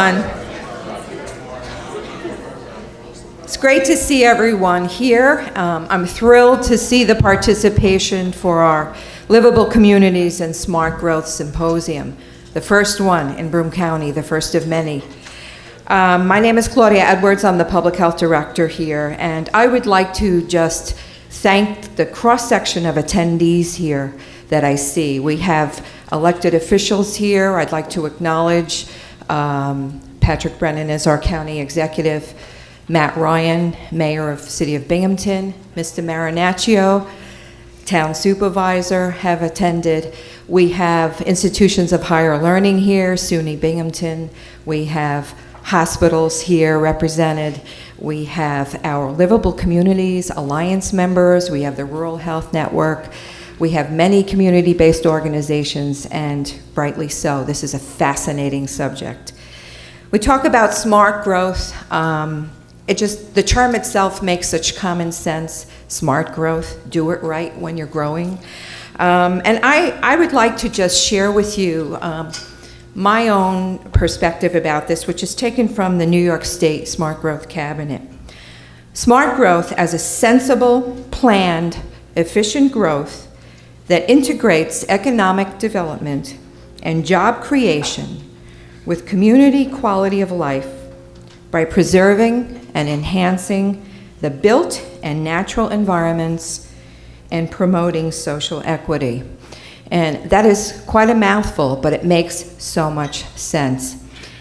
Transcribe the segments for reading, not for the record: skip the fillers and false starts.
everyone. It's great to see everyone here. I'm thrilled to see the participation for our Livable Communities and Smart Growth Symposium, the first one in Broome County, the first of many. My name is Claudia Edwards. I'm the Public Health Director here, and I would like to just thank the cross-section of attendees here that I see. We have elected officials here. I'd like to acknowledge Patrick Brennan is our county executive, Matt Ryan, mayor of City of Binghamton, Mr. Marinaccio, town supervisor have attended. We have institutions of higher learning here, SUNY Binghamton. We have hospitals here represented. We have our Livable Communities Alliance members. We have the Rural Health Network. We have many community-based organizations, and rightly so. This is a fascinating subject. We talk about smart growth. The term itself makes such common sense. Smart growth, do it right when you're growing. And I would like to just share with you my own perspective about this, which is taken from the New York State Smart Growth Cabinet. Smart growth as a sensible, planned, efficient growth that integrates economic development and job creation with community quality of life by preserving and enhancing the built and natural environments and promoting social equity. And that is quite a mouthful, but it makes so much sense.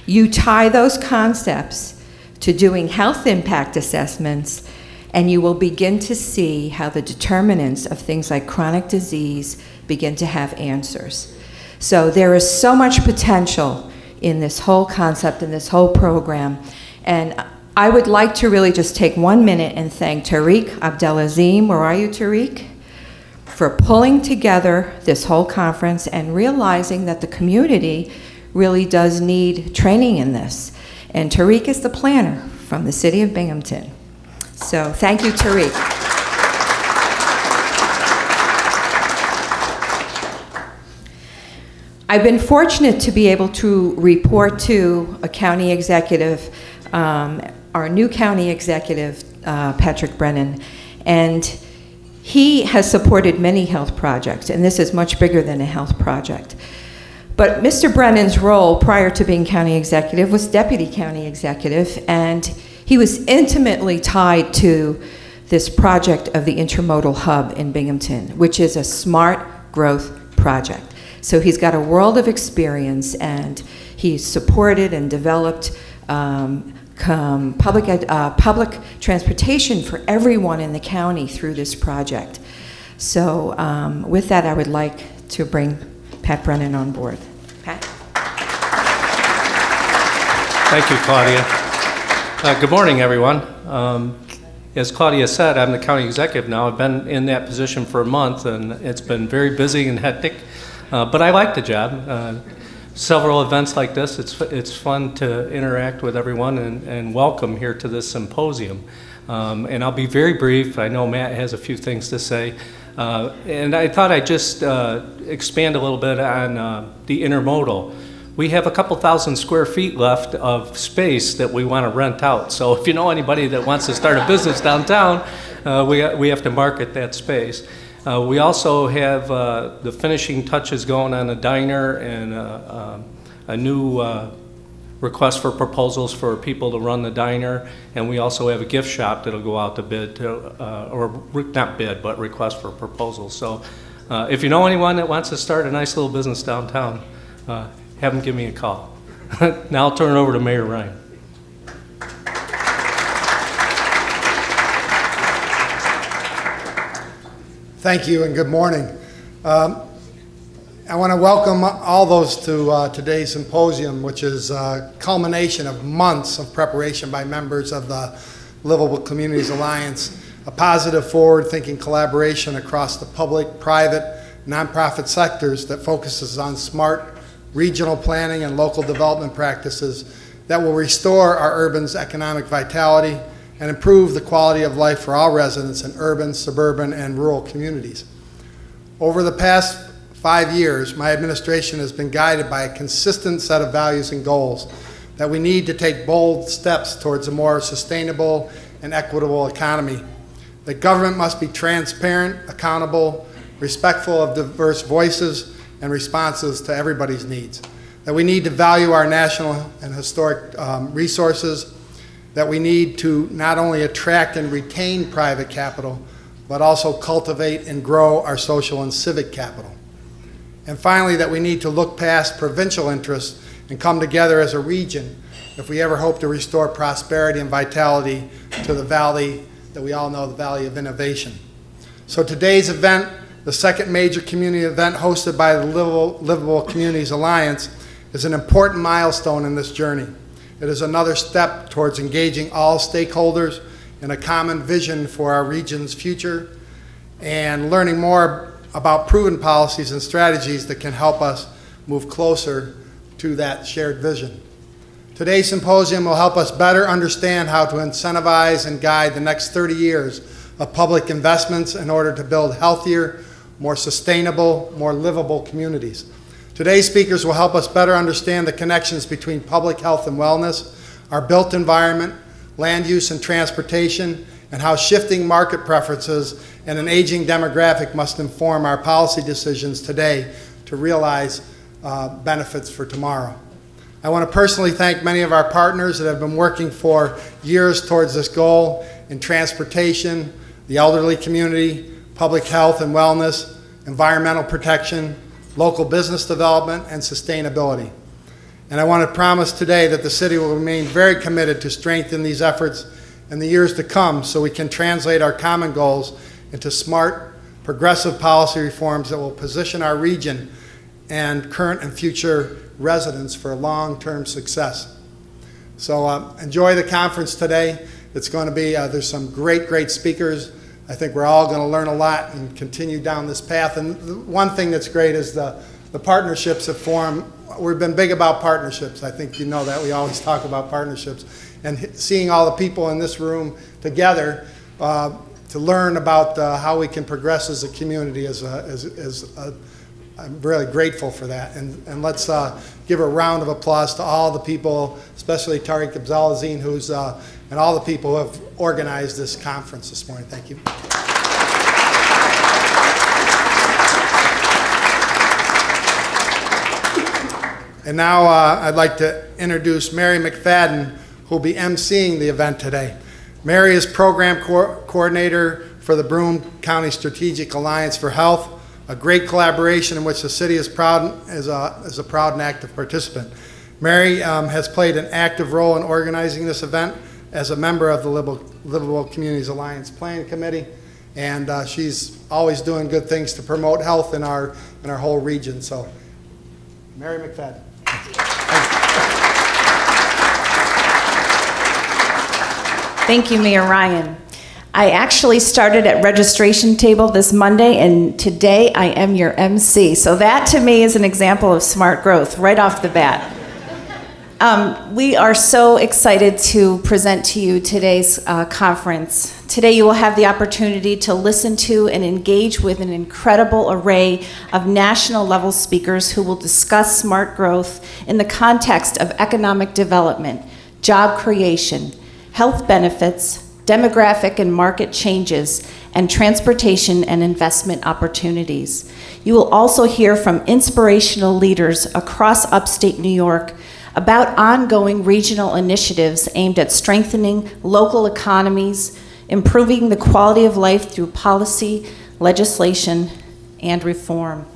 You tie those concepts to doing health impact assessments, and you will begin to see how the determinants of things like chronic disease begin to have answers. So there is so much potential in this whole concept, in this whole program. And I would like to really just take 1 minute and thank Tariq Abdelazim, where are you, Tariq? For pulling together this whole conference and realizing that the community really does need training in this. And Tariq is the planner from the City of Binghamton. So thank you, Tariq. I've been fortunate to be able to report to a county executive, our new county executive, Patrick Brennan, and he has supported many health projects, and this is much bigger than a health project. But Mr. Brennan's role prior to being county executive was deputy county executive, and he was intimately tied to this project of the intermodal hub in Binghamton, which is a smart growth project. So he's got a world of experience, and he's supported and developed public transportation for everyone in the county through this project. So with that, I would like to bring Pat Brennan on board. Pat? Thank you, Claudia. Good morning, everyone. As Claudia said, I'm the county executive now. I've been in that position for a month, and it's been very busy and hectic, but I like the job. Several events like this, it's fun to interact with everyone and welcome here to this symposium. And I'll be very brief. I know Matt has a few things to say. And I thought I'd just expand a little bit on the intermodal. We have a couple thousand square feet left of space that we want to rent out. So if you know anybody that wants to start a business downtown, we have to market that space. We also have the finishing touches going on a diner and a new request for proposals for people to run the diner. And we also have a gift shop that'll go out to bid, or not bid, but request for proposals. So if you know anyone that wants to start a nice little business downtown, have them give me a call. Now I'll turn it over to Mayor Ryan. Thank you and good morning. I want to welcome all those to today's symposium, which is a culmination of months of preparation by members of the Livable Communities Alliance, a positive forward-thinking collaboration across the public, private, nonprofit sectors that focuses on smart regional planning and local development practices that will restore our urban's economic vitality and improve the quality of life for all residents in urban, suburban, and rural communities. Over the past 5 years, my administration has been guided by a consistent set of values and goals that we need to take bold steps towards a more sustainable and equitable economy, that government must be transparent, accountable, respectful of diverse voices, and responsive to everybody's needs, that we need to value our national and historic resources, that we need to not only attract and retain private capital, but also cultivate and grow our social and civic capital. And finally, that we need to look past provincial interests and come together as a region if we ever hope to restore prosperity and vitality to the valley that we all know, the Valley of Innovation. So today's event, the second major community event hosted by the Livable Communities Alliance, is an important milestone in this journey. It is another step towards engaging all stakeholders in a common vision for our region's future and learning more about proven policies and strategies that can help us move closer to that shared vision. Today's symposium will help us better understand how to incentivize and guide the next 30 years of public investments in order to build healthier, more sustainable, more livable communities. Today's speakers will help us better understand the connections between public health and wellness, our built environment, land use and transportation, and how shifting market preferences and an aging demographic must inform our policy decisions today to realize benefits for tomorrow. I want to personally thank many of our partners that have been working for years towards this goal in transportation, the elderly community, public health and wellness, environmental protection, local business development, and sustainability. And I want to promise today that the city will remain very committed to strengthen these efforts in the years to come so we can translate our common goals into smart, progressive policy reforms that will position our region and current and future residents for long-term success. So enjoy the conference today. It's going to be, there's some great speakers. I think we're all going to learn a lot and continue down this path. And the one thing that's great is the partnerships that form. We've been big about partnerships. I think you know that. We always talk about partnerships. And seeing all the people in this room together to learn about how we can progress as a community I'm really grateful for that. And let's give a round of applause to all the people, especially Tariq Abzalazine, and all the people who have organized this conference this morning. Thank you. And now I'd like to introduce Mary McFadden, who will be emceeing the event today. Mary is Program Coordinator for the Broome County Strategic Alliance for Health, a great collaboration in which the city is a proud and active participant. Mary has played an active role in organizing this event as a member of the Livable Communities Alliance Planning Committee, and she's always doing good things to promote health in our whole region. So, Mary McFadden. Thank you, Mayor Ryan. I actually started at registration table this Monday, and today I am your MC. So that to me is an example of smart growth right off the bat. We are so excited to present to you today's conference. Today you will have the opportunity to listen to and engage with an incredible array of national level speakers who will discuss smart growth in the context of economic development, job creation, health benefits, demographic and market changes, and transportation and investment opportunities. You will also hear from inspirational leaders across upstate New York about ongoing regional initiatives aimed at strengthening local economies, improving the quality of life through policy, legislation, and reform.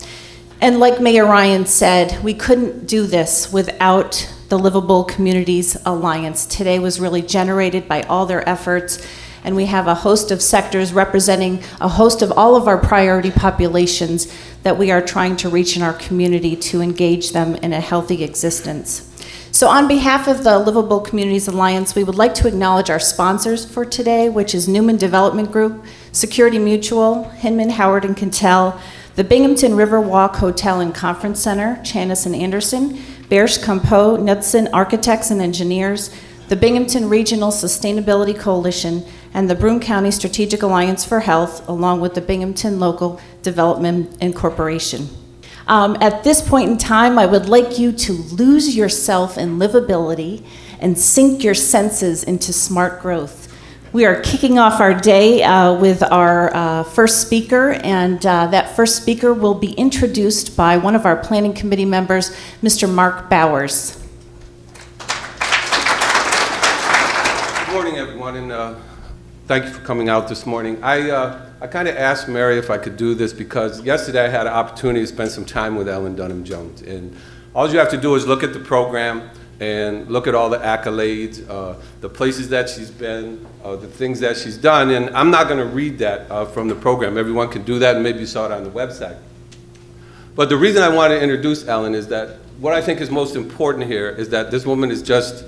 And like Mayor Ryan said, we couldn't do this without the Livable Communities Alliance. Today was really generated by all their efforts, and we have a host of sectors representing a host of all of our priority populations that we are trying to reach in our community to engage them in a healthy existence. So on behalf of the Livable Communities Alliance, we would like to acknowledge our sponsors for today, which is Newman Development Group, Security Mutual, Hinman, Howard and Cantell, the Binghamton Riverwalk Hotel and Conference Center, Chanis and Anderson, Bersch Compo, Knudsen Architects and Engineers, the Binghamton Regional Sustainability Coalition, and the Broome County Strategic Alliance for Health, along with the Binghamton Local Development Incorporation. At this point in time, I would like you to lose yourself in livability and sink your senses into smart growth. We are kicking off our day with our first speaker, and that first speaker will be introduced by one of our planning committee members, Mr. Mark Bowers. Good morning, everyone, and thank you for coming out this morning. I kind of asked Mary if I could do this because yesterday I had an opportunity to spend some time with Ellen Dunham-Jones, and all you have to do is look at the program and look at all the accolades, the places that she's been, the things that she's done, and I'm not going to read that from the program. Everyone can do that, and maybe you saw it on the website. But the reason I want to introduce Ellen is that what I think is most important here is that this woman is just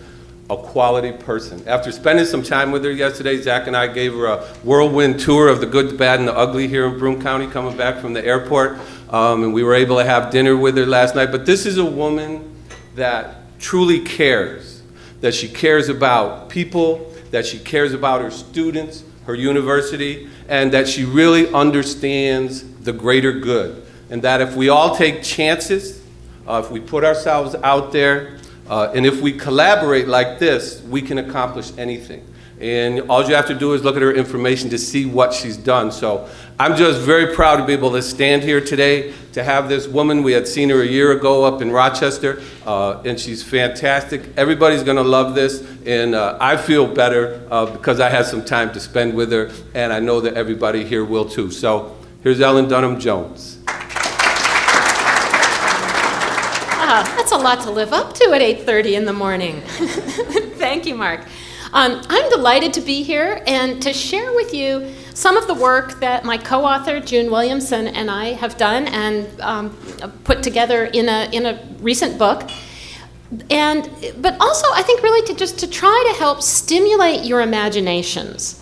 a quality person. After spending some time with her yesterday, Zach and I gave her a whirlwind tour of the good, the bad, and the ugly here in Broome County, coming back from the airport, and we were able to have dinner with her last night. But this is a woman that truly cares, that she cares about people, that she cares about her students, her university, and that she really understands the greater good. And that if we all take chances, if we put ourselves out there, and if we collaborate like this, we can accomplish anything. And all you have to do is look at her information to see what she's done. So I'm just very proud to be able to stand here today, to have this woman. We had seen her a year ago up in Rochester, and she's fantastic. Everybody's going to love this, and I feel better because I had some time to spend with her, and I know that everybody here will too. So here's Ellen Dunham-Jones. That's a lot to live up to at 8:30 in the morning. Thank you, Mark. I'm delighted to be here and to share with you some of the work that my co-author, June Williamson, and I have done and put together in a recent book. But also, I think really to try to help stimulate your imaginations.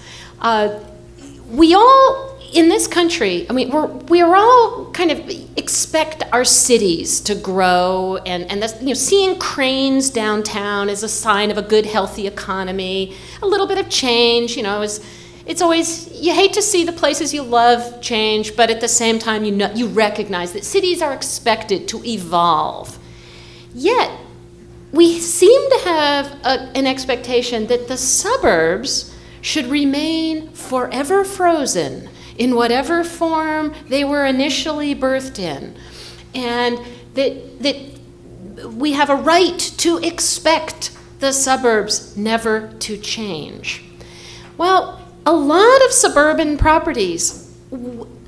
We all, in this country, I mean, we are all kind of expect our cities to grow, and this, seeing cranes downtown is a sign of a good, healthy economy. A little bit of change, it's always, you hate to see the places you love change, but at the same time, you recognize that cities are expected to evolve. Yet, we seem to have an expectation that the suburbs should remain forever frozen in whatever form they were initially birthed in, and that we have a right to expect the suburbs never to change. Well, a lot of suburban properties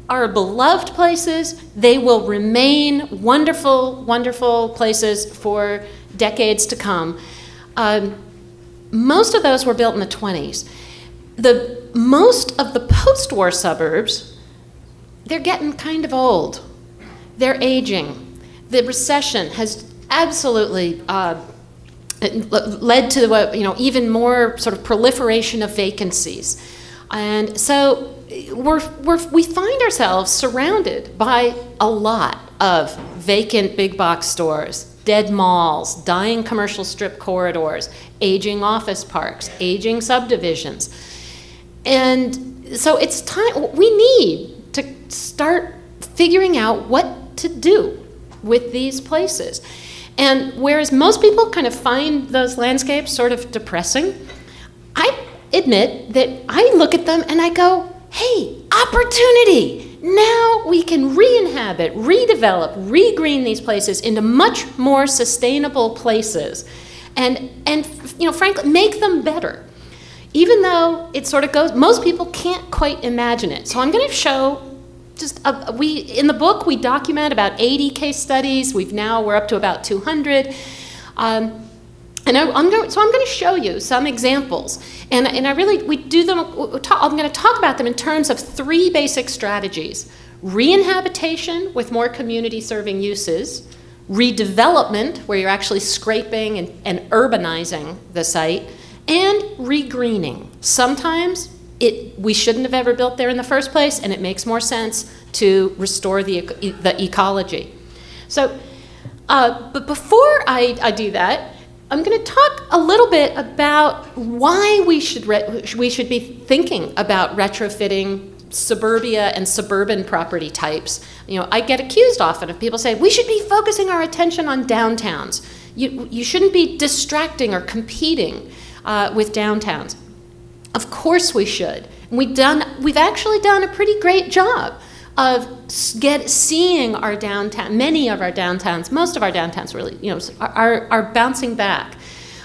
are beloved places. They will remain wonderful, wonderful places for decades to come. Most of those were built in the 20s. Most of the post-war suburbs, they're getting kind of old. They're aging. The recession has absolutely led to even more sort of proliferation of vacancies. And so we find ourselves surrounded by a lot of vacant big box stores, dead malls, dying commercial strip corridors, aging office parks, aging subdivisions. And so it's time, we need to start figuring out what to do with these places. And whereas most people kind of find those landscapes sort of depressing, I admit that I look at them and I go, hey, opportunity! Now we can re-inhabit, redevelop, regreen these places into much more sustainable places and frankly, make them better. Even though it sort of goes, most people can't quite imagine it. So I'm going to show in the book we document about 80 case studies. We're up to about 200. I'm going to show you some examples. And we do them, I'm going to talk about them in terms of 3 basic strategies: re-inhabitation with more community serving uses, redevelopment, where you're actually scraping and urbanizing the site, and regreening. Sometimes we shouldn't have ever built there in the first place, and it makes more sense to restore the ecology. So, but before I do that, I'm going to talk a little bit about why we should be thinking about retrofitting suburbia and suburban property types. I get accused often of people saying, we should be focusing our attention on downtowns. You shouldn't be distracting or competing with downtowns. Of course we should. We've actually done a pretty great job of seeing our downtown, many of our downtowns, most of our downtowns really, are bouncing back.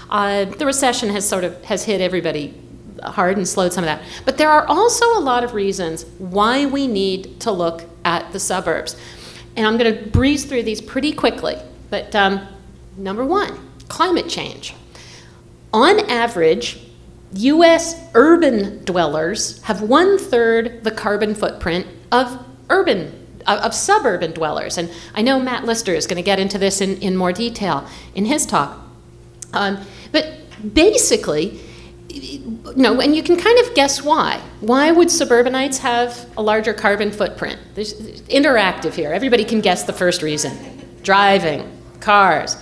The recession has hit everybody hard and slowed some of that. But there are also a lot of reasons why we need to look at the suburbs. And I'm going to breeze through these pretty quickly. But number one, climate change. On average, U.S. urban dwellers have 1/3 the carbon footprint of suburban dwellers. And I know Matt Lister is going to get into this in more detail in his talk. But basically, and you can kind of guess why. Why would suburbanites have a larger carbon footprint? There's interactive here. Everybody can guess the first reason. Driving, cars.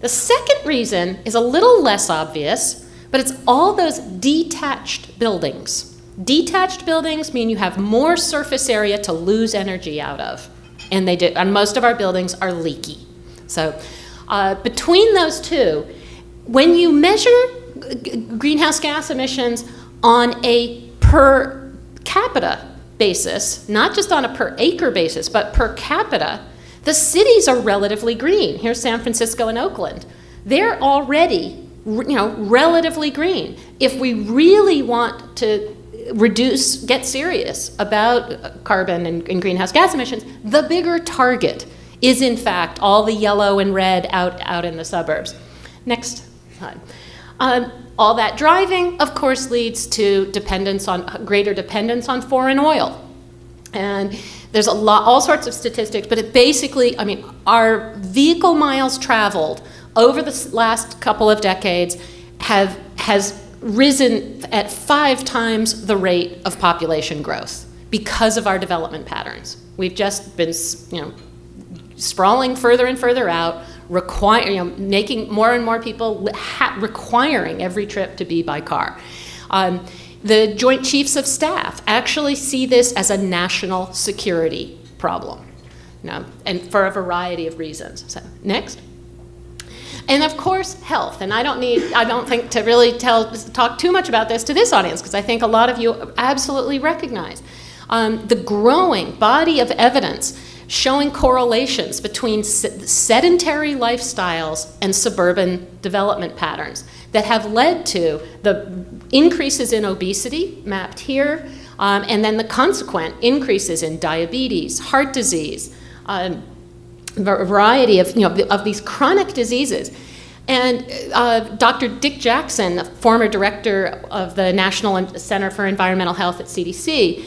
The second reason is a little less obvious, but it's all those detached buildings. Detached buildings mean you have more surface area to lose energy out of. And they do, and most of our buildings are leaky. So between those two, when you measure greenhouse gas emissions on a per capita basis, not just on a per acre basis, but per capita, the cities are relatively green. Here's San Francisco and Oakland. They're already, relatively green. If we really want to get serious about carbon and greenhouse gas emissions, the bigger target is in fact all the yellow and red out in the suburbs. Next slide. All that driving, of course, leads to greater dependence on foreign oil. And there's all sorts of statistics, but it basically, our vehicle miles traveled over the last couple of decades has risen at 5 times the rate of population growth because of our development patterns. We've just been, sprawling further and further out, making more and more people requiring every trip to be by car. The Joint Chiefs of Staff actually see this as a national security problem, and for a variety of reasons. So, next. And of course, health. And I don't think to really talk too much about this to this audience, because I think a lot of you absolutely recognize the growing body of evidence showing correlations between sedentary lifestyles and suburban development patterns that have led to the increases in obesity, mapped here, and then the consequent increases in diabetes, heart disease, a variety of these chronic diseases. And Dr. Dick Jackson, former director of the National Center for Environmental Health at CDC,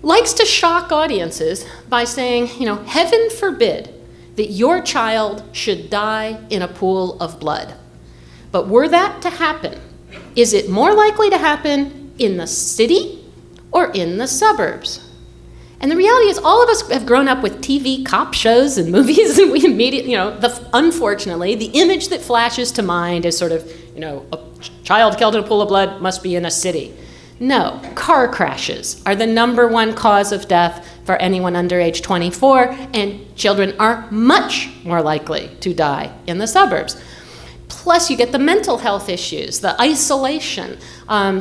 likes to shock audiences by saying, heaven forbid that your child should die in a pool of blood. But were that to happen, is it more likely to happen in the city or in the suburbs? And the reality is all of us have grown up with TV cop shows and movies, and we immediately, unfortunately, the image that flashes to mind is sort of, a child killed in a pool of blood must be in a city. No, car crashes are the #1 cause of death for anyone under age 24, and children are much more likely to die in the suburbs. Plus, you get the mental health issues, the isolation,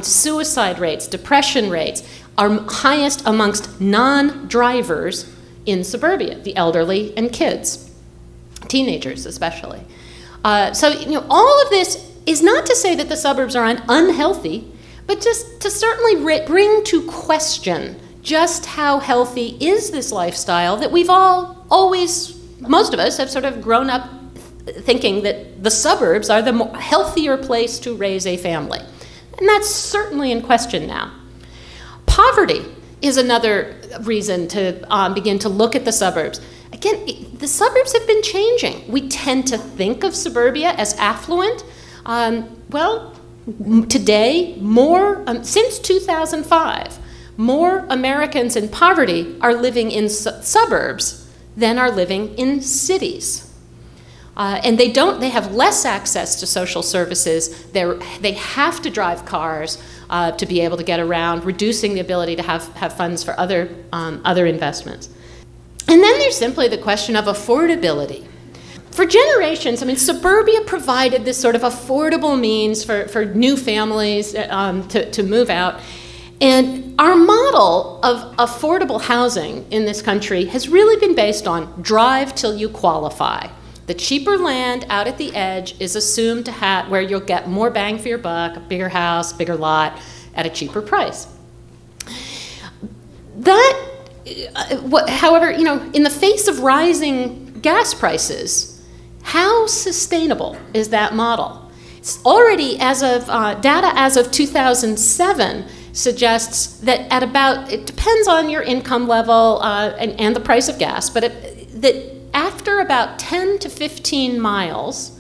suicide rates, depression rates are highest amongst non-drivers in suburbia, the elderly and kids, teenagers especially. So, all of this is not to say that the suburbs are unhealthy, but just to certainly bring to question just how healthy is this lifestyle that we've most of us have sort of grown up thinking that the suburbs are the healthier place to raise a family. And that's certainly in question now. Poverty is another reason to begin to look at the suburbs. Again, the suburbs have been changing. We tend to think of suburbia as affluent. Today, since 2005, more Americans in poverty are living in suburbs than are living in cities. And they have less access to social services. They have to drive cars to be able to get around, reducing the ability to have funds for other investments. And then there's simply the question of affordability. For generations, I mean, Suburbia provided this sort of affordable means for new families to move out. And our model of affordable housing in this country has really been based on drive till you qualify. The cheaper land out at the edge is assumed to have where you'll get more bang for your buck, a bigger house, bigger lot, at a cheaper price. However, in the face of rising gas prices, how sustainable is that model? It's already, data as of 2007 suggests that it depends on your income level and the price of gas, but that after about 10 to 15 miles,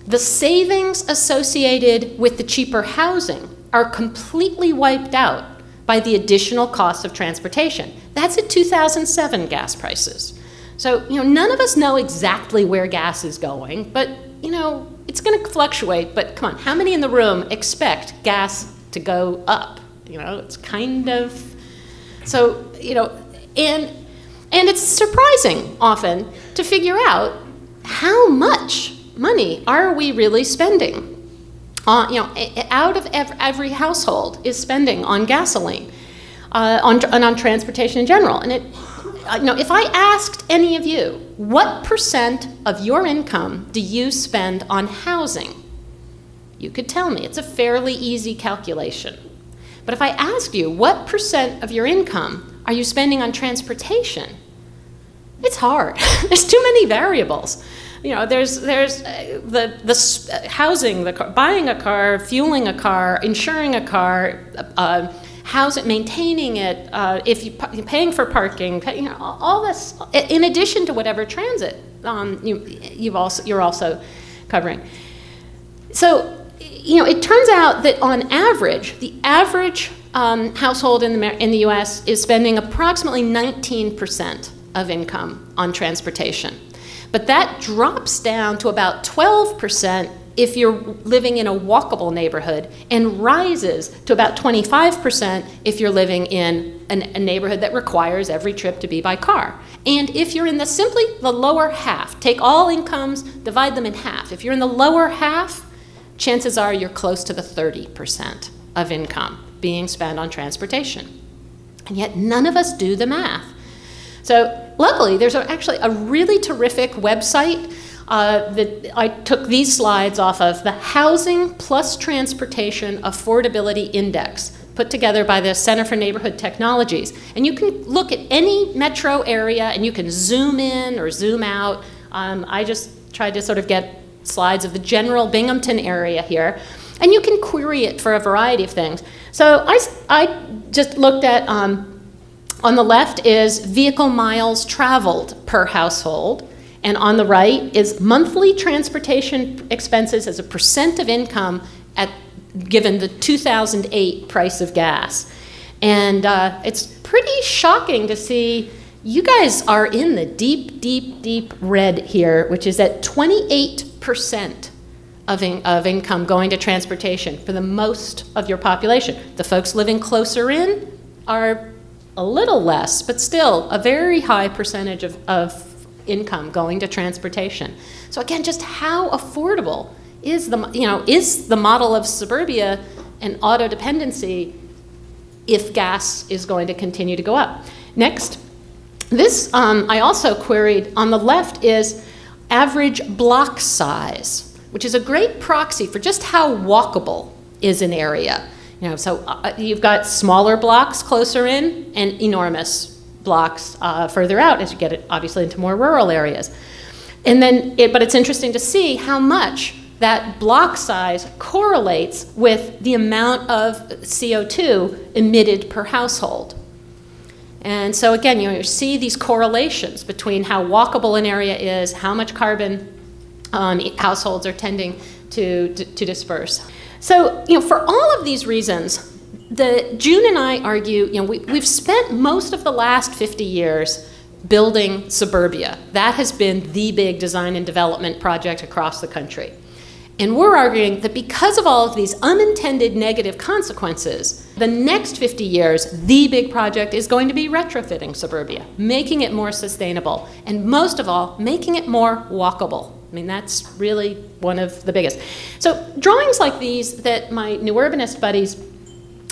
the savings associated with the cheaper housing are completely wiped out by the additional cost of transportation. That's at 2007 gas prices. So, none of us know exactly where gas is going, but, it's going to fluctuate. But come on, how many in the room expect gas to go up? It's kind of, so, and it's surprising often to figure out how much money are we really spending. Out of every household is spending on gasoline, on transportation in general. And if I asked any of you, what percent of your income do you spend on housing? You could tell me. It's a fairly easy calculation. But if I asked you, what percent of your income are you spending on transportation? It's hard. There's too many variables. There's the housing, buying a car, fueling a car, insuring a car, maintaining it, if you're paying for parking, all this, in addition to whatever transit you're also covering. So, it turns out that on average, the average household in the U.S. is spending approximately 19% of income on transportation. But that drops down to about 12% if you're living in a walkable neighborhood, and rises to about 25% if you're living in a neighborhood that requires every trip to be by car. And if you're in simply the lower half, take all incomes, divide them in half. If you're in the lower half, chances are you're close to the 30% of income being spent on transportation. And yet none of us do the math. So luckily, there's actually a really terrific website that I took these slides off of, the Housing Plus Transportation Affordability Index, put together by the Center for Neighborhood Technologies. And you can look at any metro area and you can zoom in or zoom out. I just tried to sort of get slides of the general Binghamton area here. And you can query it for a variety of things. So I just looked at, on the left is vehicle miles traveled per household. And on the right is monthly transportation expenses as a percent of income given the 2008 price of gas. And it's pretty shocking to see you guys are in the deep, deep, deep red here, which is at 28% of income going to transportation for the most of your population. The folks living closer in are a little less, but still a very high percentage of income going to transportation. So again, just how affordable is the model of suburbia and auto dependency if gas is going to continue to go up? Next, this I also queried. On the left is average block size, which is a great proxy for just how walkable is an area. So you've got smaller blocks closer in and enormous blocks further out as you get it obviously into more rural areas. And then, but it's interesting to see how much that block size correlates with the amount of CO2 emitted per household. And so again, you see these correlations between how walkable an area is, how much carbon households are tending to disperse. So, for all of these reasons, June and I argue, we've spent most of the last 50 years building Suburbia. That has been the big design and development project across the country. And we're arguing that because of all of these unintended negative consequences, the next 50 years, the big project is going to be retrofitting Suburbia, making it more sustainable, and most of all, making it more walkable. I mean, that's really one of the biggest. So drawings like these that my new urbanist buddies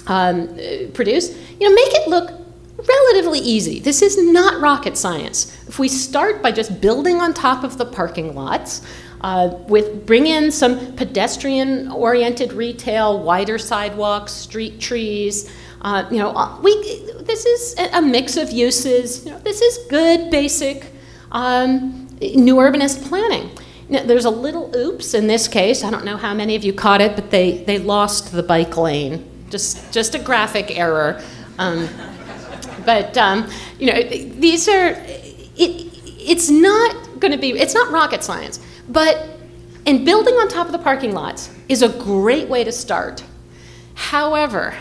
produce, make it look relatively easy. This is not rocket science. If we start by just building on top of the parking lots, bring in some pedestrian-oriented retail, wider sidewalks, street trees. This is a mix of uses. This is good, basic new urbanist planning. Now, there's a little oops in this case. I don't know how many of you caught it, but they lost the bike lane. Just a graphic error. These are. It's not rocket science. And building on top of the parking lots is a great way to start. However,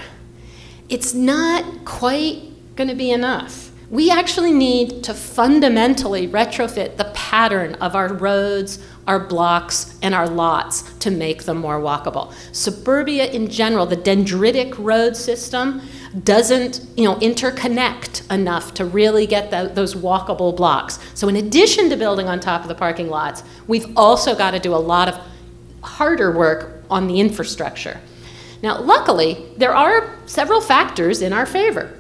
it's not quite going to be enough. We actually need to fundamentally retrofit the pattern of our roads, our blocks, and our lots to make them more walkable. Suburbia in general, the dendritic road system, doesn't interconnect enough to really get those walkable blocks. So in addition to building on top of the parking lots, we've also got to do a lot of harder work on the infrastructure. Now, luckily, there are several factors in our favor.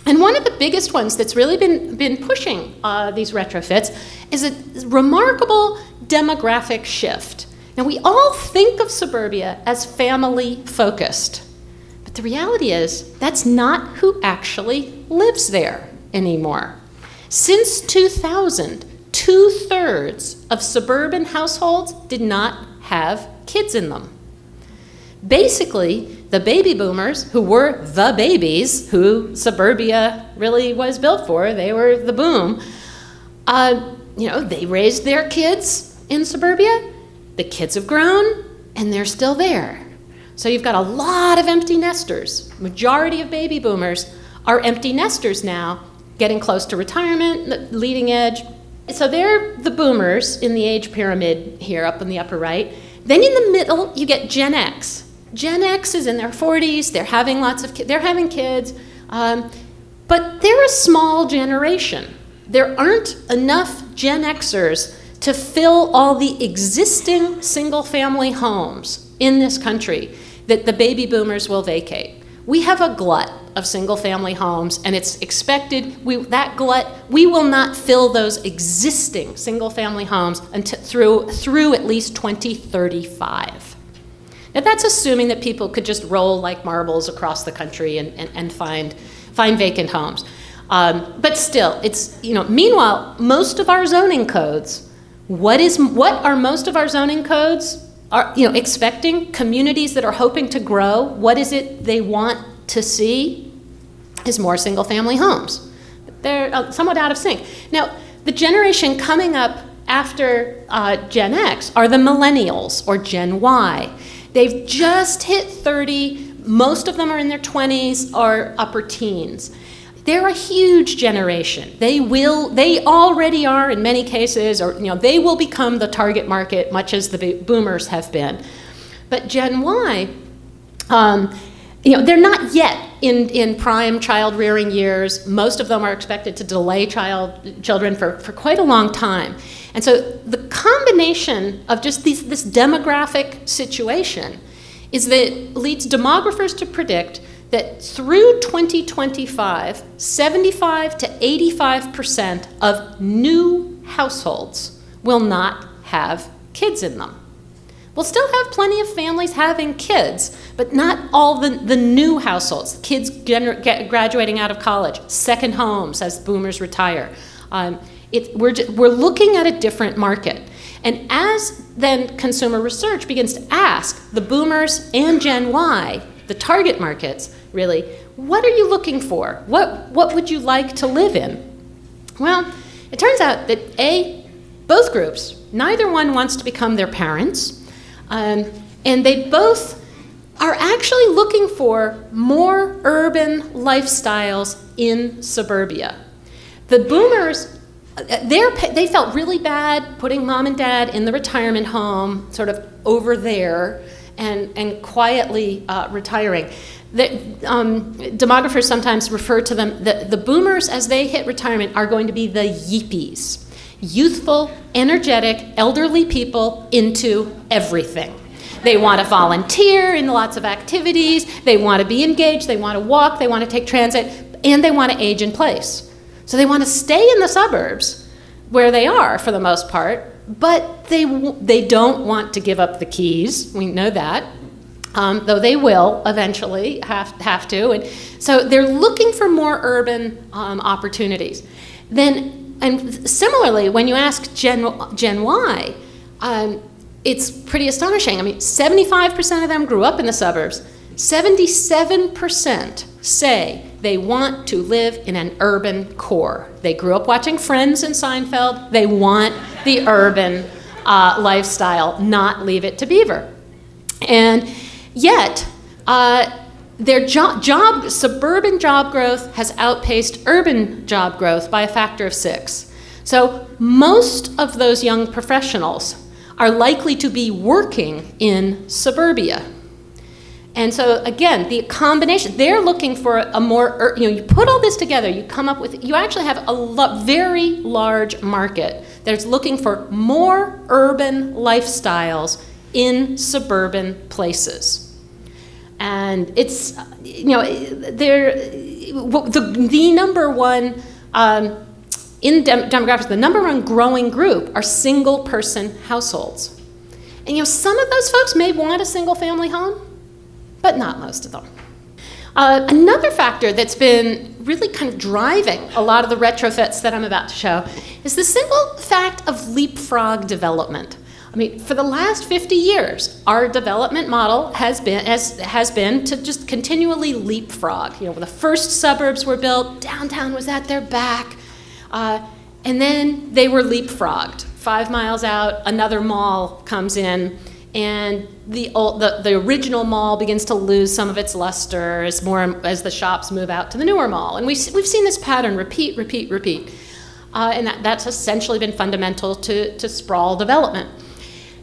And one of the biggest ones that's really been pushing these retrofits is a remarkable demographic shift. Now, we all think of suburbia as family-focused. But the reality is that's not who actually lives there anymore. Since 2000, 2/3 of suburban households did not have kids in them. Basically, the baby boomers, who were the babies, who suburbia really was built for, they were the boom, they raised their kids in suburbia, the kids have grown, and they're still there. So you've got a lot of empty nesters. Majority of baby boomers are empty nesters now, getting close to retirement, the leading edge. So they're the boomers in the age pyramid here up in the upper right. Then in the middle, you get Gen X. Gen X is in their 40s, they're having they're having kids, but they're a small generation. There aren't enough Gen Xers to fill all the existing single-family homes in this country that the baby boomers will vacate. We have a glut of single-family homes, and it's expected we will not fill those existing single-family homes through at least 2035. Now that's assuming that people could just roll like marbles across the country and find vacant homes. But still, it's meanwhile, most of our zoning codes, what are most of our zoning codes are expecting? Communities that are hoping to grow, what is it they want to see is more single-family homes. They're somewhat out of sync. Now, the generation coming up after Gen X are the millennials or Gen Y. They've just hit 30. Most of them are in their 20s or upper teens. They're a huge generation. They already are in many cases, or they will become the target market, much as the boomers have been. But Gen Y, they're not yet in prime child rearing years. Most of them are expected to delay children for quite a long time. And so the combination of just this demographic situation is that leads demographers to predict that through 2025, 75 to 85% of new households will not have kids in them. We'll still have plenty of families having kids, but not all the new households, kids graduating out of college, second homes as boomers retire. We're looking at a different market. And as then consumer research begins to ask the boomers and Gen Y, the target markets, really, what are you looking for? What would you like to live in? Well, it turns out that both groups, neither one wants to become their parents, and they both are actually looking for more urban lifestyles in suburbia. The boomers, they felt really bad putting mom and dad in the retirement home, sort of over there, and quietly retiring. Demographers sometimes refer to them, the boomers as they hit retirement are going to be the yippies. Youthful, energetic, elderly people into everything. They want to volunteer in lots of activities, they want to be engaged, they want to walk, they want to take transit, and they want to age in place. So they want to stay in the suburbs where they are for the most part, but they don't want to give up the keys, we know that, though they will eventually have to. And so they're looking for more urban opportunities. And similarly, when you ask Gen Y, it's pretty astonishing. I mean, 75% of them grew up in the suburbs. 77% say they want to live in an urban core. They grew up watching Friends and Seinfeld. They want the urban lifestyle, not Leave It to Beaver. And yet, their suburban job growth has outpaced urban job growth by a factor of 6. So most of those young professionals are likely to be working in suburbia. And so again, the combination, they're looking for a more, you put all this together, you come up with, you actually have a very large market that's looking for more urban lifestyles in suburban places. And it's, the number one, in demographics, the number one growing group are single person households. And some of those folks may want a single family home, but not most of them. Another factor that's been really kind of driving a lot of the retrofits that I'm about to show is the simple fact of leapfrog development. I mean, for the last 50 years, our development model has been to just continually leapfrog. When the first suburbs were built, downtown was at their back, and then they were leapfrogged. 5 miles out, another mall comes in, and the original mall begins to lose some of its luster as the shops move out to the newer mall. And we've seen this pattern repeat, and that's essentially been fundamental to sprawl development.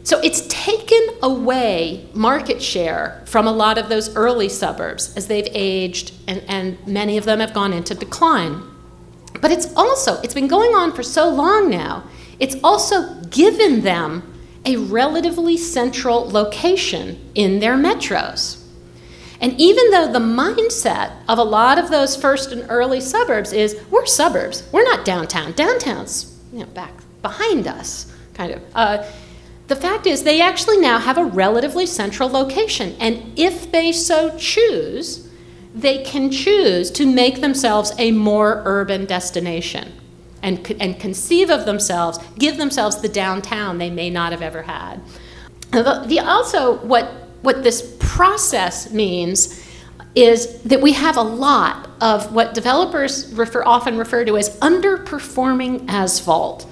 So it's taken away market share from a lot of those early suburbs as they've aged, and many of them have gone into decline. But it's been going on for so long now, it's also given them a relatively central location in their metros. And even though the mindset of a lot of those first and early suburbs is, we're suburbs, we're not downtown. Downtown's back behind us, kind of. The fact is they actually now have a relatively central location. And if they so choose, they can choose to make themselves a more urban destination and conceive of themselves, give themselves the downtown they may not have ever had. Also, what this process means is that we have a lot of what developers often refer to as underperforming asphalt.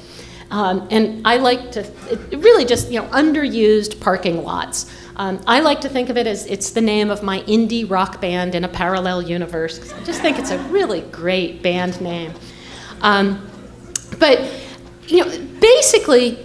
And I like to, really just, underused parking lots. I like to think of it as it's the name of my indie rock band in a parallel universe, 'cause I just think it's a really great band name. But basically,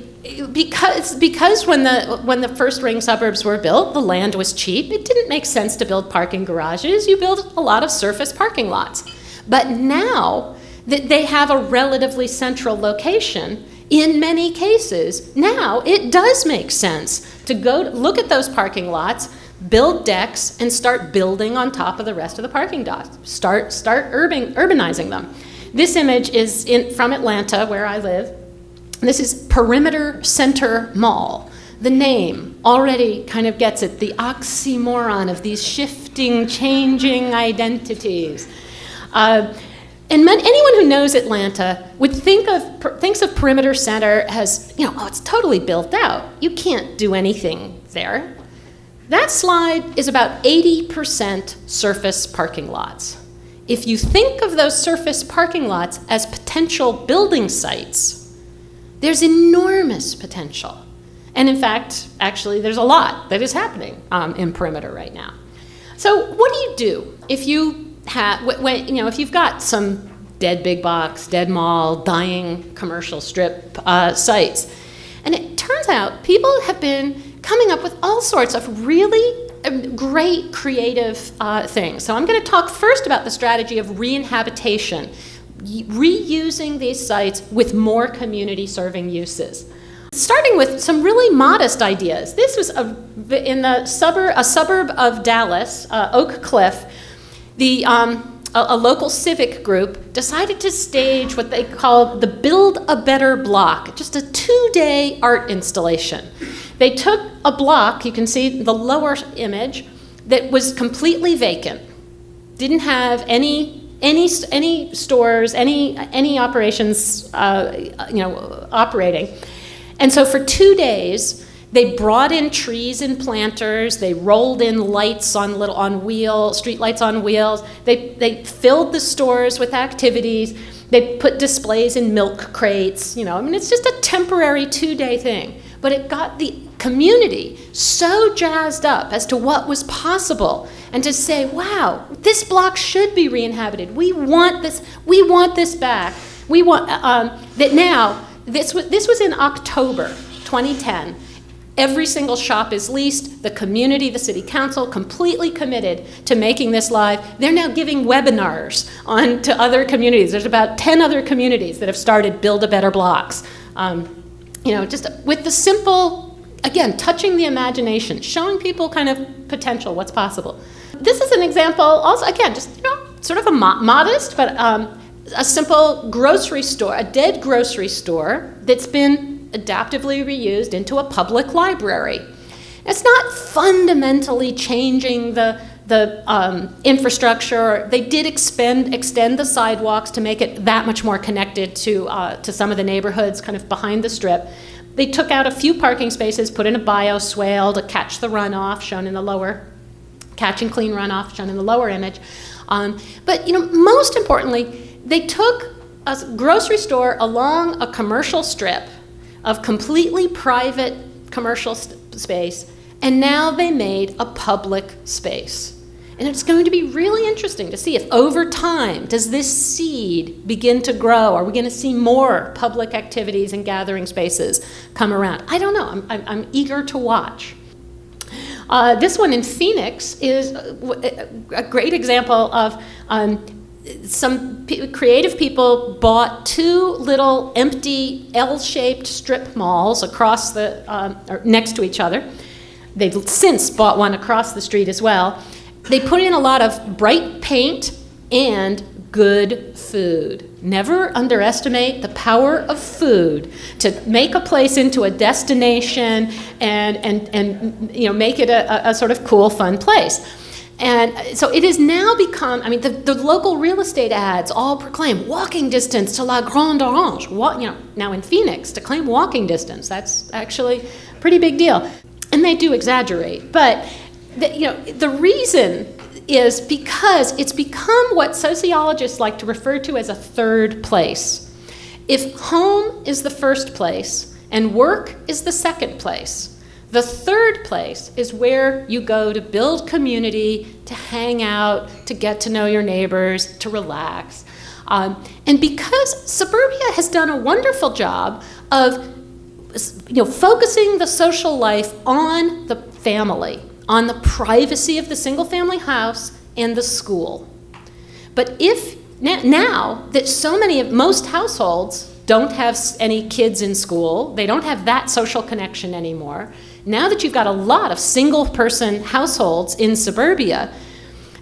because when the first ring suburbs were built, the land was cheap. It didn't make sense to build parking garages. You build a lot of surface parking lots. But now that they have a relatively central location, in many cases, now it does make sense to go look at those parking lots, build decks, and start building on top of the rest of the parking lots. Start urbanizing them. This image is from Atlanta, where I live. This is Perimeter Center Mall. The name already kind of gets it, the oxymoron of these shifting, changing identities. And anyone who knows Atlanta would thinks of Perimeter Center as, it's totally built out. You can't do anything there. That slide is about 80% surface parking lots. If you think of those surface parking lots as potential building sites, there's enormous potential. And in fact, actually, there's a lot that is happening in Perimeter right now. So what do you do if you if you've got some dead big box, dead mall, dying commercial strip sites. And it turns out people have been coming up with all sorts of really great creative things. So I'm going to talk first about the strategy of re-inhabitation, reusing these sites with more community-serving uses. Starting with some really modest ideas. This was in a suburb of Dallas, Oak Cliff. A local civic group decided to stage what they called the Build a Better Block, just a 2-day art installation. They took a block, you can see the lower image, that was completely vacant, didn't have any stores, any operations, operating. And so for 2 days, they brought in trees and planters. They rolled in lights on wheels, street lights on wheels. They filled the stores with activities. They put displays in milk crates. It's just a temporary 2-day thing. But it got the community so jazzed up as to what was possible, and to say, "Wow, this block should be re-inhabited. We want this. We want this back. We want that now." This was in October 2010. Every single shop is leased. The community, the city council, completely committed to making this live. They're now giving webinars to other communities. There's about 10 other communities that have started Build a Better Blocks. Just with the simple, again, touching the imagination, showing people kind of potential, what's possible. This is an example, also, again, just sort of a modest, but a simple grocery store, a dead grocery store that's been adaptively reused into a public library. It's not fundamentally changing the infrastructure. They did extend the sidewalks to make it that much more connected to some of the neighborhoods kind of behind the strip. They took out a few parking spaces, put in a bioswale to catch the runoff, shown in the lower, catch and clean runoff, shown in the lower image. But most importantly, they took a grocery store along a commercial strip of completely private commercial space, and now they made a public space. And it's going to be really interesting to see if over time, does this seed begin to grow? Are we going to see more public activities and gathering spaces come around? I don't know. I'm eager to watch. This one in Phoenix is a great example of some creative people bought 2 little empty L-shaped strip malls across or next to each other. They've since bought one across the street as well. They put in a lot of bright paint and good food. Never underestimate the power of food to make a place into a destination and make it a sort of cool, fun place. And so it has now become, the local real estate ads all proclaim walking distance to La Grande Orange. Now in Phoenix, to claim walking distance, that's actually a pretty big deal. And they do exaggerate, but the reason is because it's become what sociologists like to refer to as a third place. If home is the first place and work is the second place, the third place is where you go to build community, to hang out, to get to know your neighbors, to relax. And because Suburbia has done a wonderful job of focusing the social life on the family, on the privacy of the single-family house and the school. But if now that most households don't have any kids in school, they don't have that social connection anymore, now that you've got a lot of single-person households in Suburbia,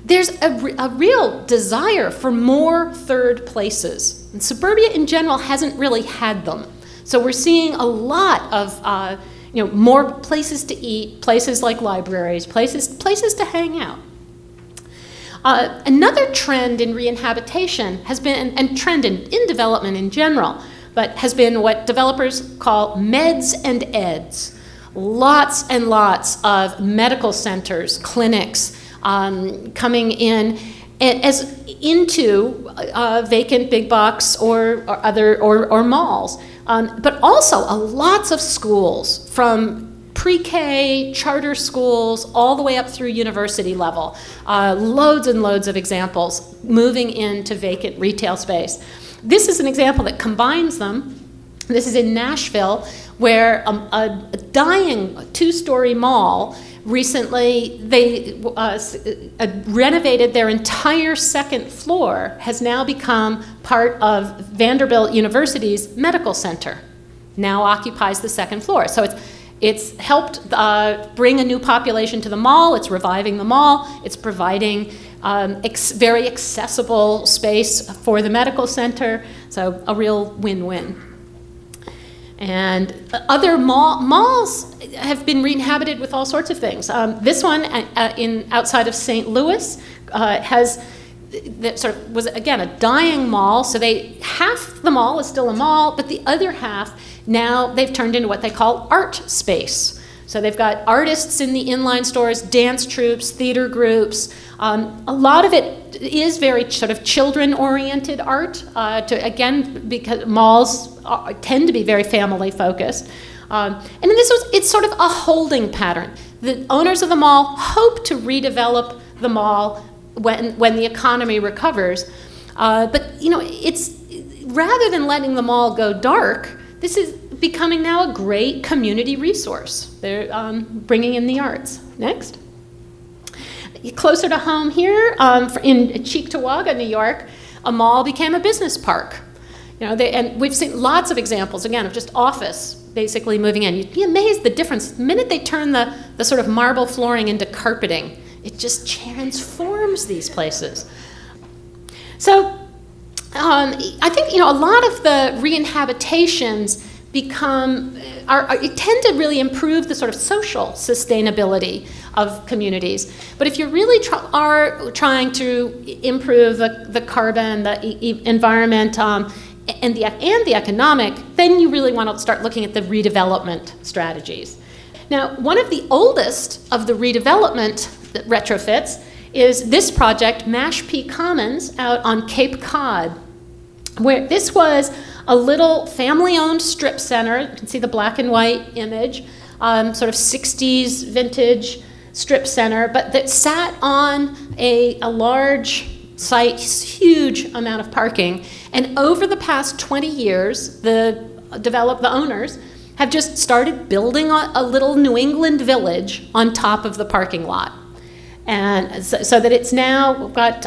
there's a real desire for more third places. And Suburbia in general hasn't really had them. So we're seeing a lot of more places to eat, places like libraries, places to hang out. Another trend in re-inhabitation has been, and trend in development in general, but has been what developers call meds and eds. Lots and lots of medical centers, clinics coming in into vacant big box or malls. But also lots of schools, from pre-K, charter schools, all the way up through university level. Loads and loads of examples moving into vacant retail space. This is an example that combines them. This is in Nashville, where a dying two-story mall recently, they renovated their entire second floor, has now become part of Vanderbilt University's medical center, now occupies the second floor. So it's helped bring a new population to the mall, it's reviving the mall, it's providing very accessible space for the medical center, so a real win-win. And other malls have been re-inhabited with all sorts of things. This one outside of St. Louis was again a dying mall. So half the mall is still a mall, but the other half now they've turned into what they call art space. So they've got artists in the inline stores, dance troupes, theater groups. A lot of it is very sort of children-oriented art, because malls tend to be very family-focused. And it's sort of a holding pattern. The owners of the mall hope to redevelop the mall when the economy recovers. But it's rather than letting the mall go dark, this is becoming now a great community resource. They're bringing in the arts. Next. Closer to home here, in Cheektowaga, New York, a mall became a business park. And we've seen lots of examples, again, of just office basically moving in. You'd be amazed the difference. The minute they turn the sort of marble flooring into carpeting, it just transforms these places. So I think a lot of the re-inhabitations tend to really improve the sort of social sustainability of communities. But if you really are trying to improve the carbon, the environment, and the economic, then you really want to start looking at the redevelopment strategies. Now, one of the oldest of the redevelopment retrofits is this project, Mashpee Commons, out on Cape Cod, where this was a little family-owned strip center. You can see the black and white image, sort of 60s vintage strip center, but that sat on a large site, huge amount of parking. And over the past 20 years, the owners have just started building a little New England village on top of the parking lot. And so that it's now got,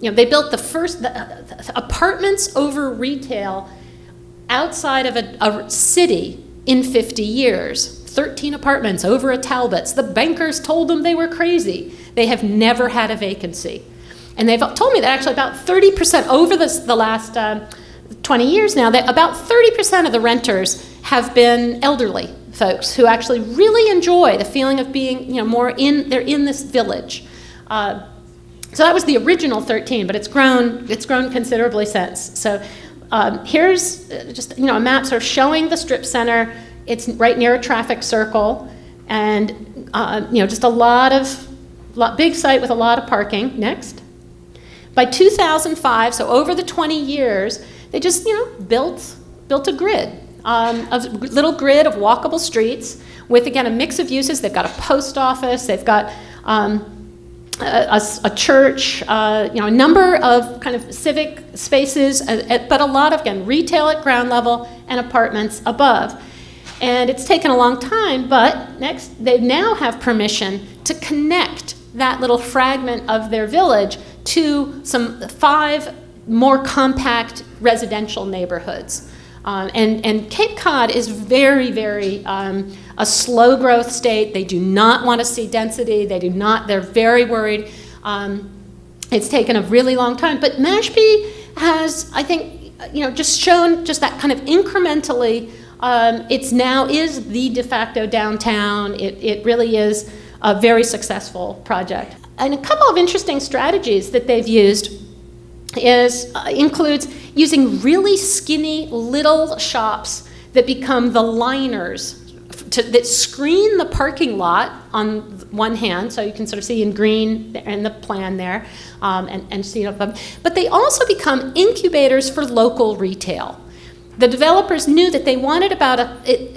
they built the first apartments over retail outside of a city in 50 years. 13 apartments over a Talbot's. The bankers told them they were crazy. They have never had a vacancy. And they've told me that actually about 30% over the last 20 years now, that about 30% of the renters have been elderly folks who actually really enjoy the feeling of being, they're in this village. So that was the original 13, but it's grown considerably since. So here's just a map sort of showing the strip center. It's right near a traffic circle, and just a big site with a lot of parking. Next. By 2005, so over the 20 years, they just built a grid, a little grid of walkable streets with, again, a mix of uses. They've got a post office, they've got a church, a number of kind of civic spaces, but a lot of, again, retail at ground level and apartments above. And it's taken a long time, but next, they now have permission to connect that little fragment of their village to 5 more compact residential neighborhoods. And Cape Cod is very, very a slow growth state. They do not want to see density. They're very worried. It's taken a really long time. But Mashpee has, I think, just shown just that kind of incrementally, it's now is the de facto downtown. It really is a very successful project. And a couple of interesting strategies that they've used includes using really skinny little shops that become the liners that screen the parking lot on one hand, so you can sort of see in green in the plan there, and see them. But they also become incubators for local retail. the developers knew that they wanted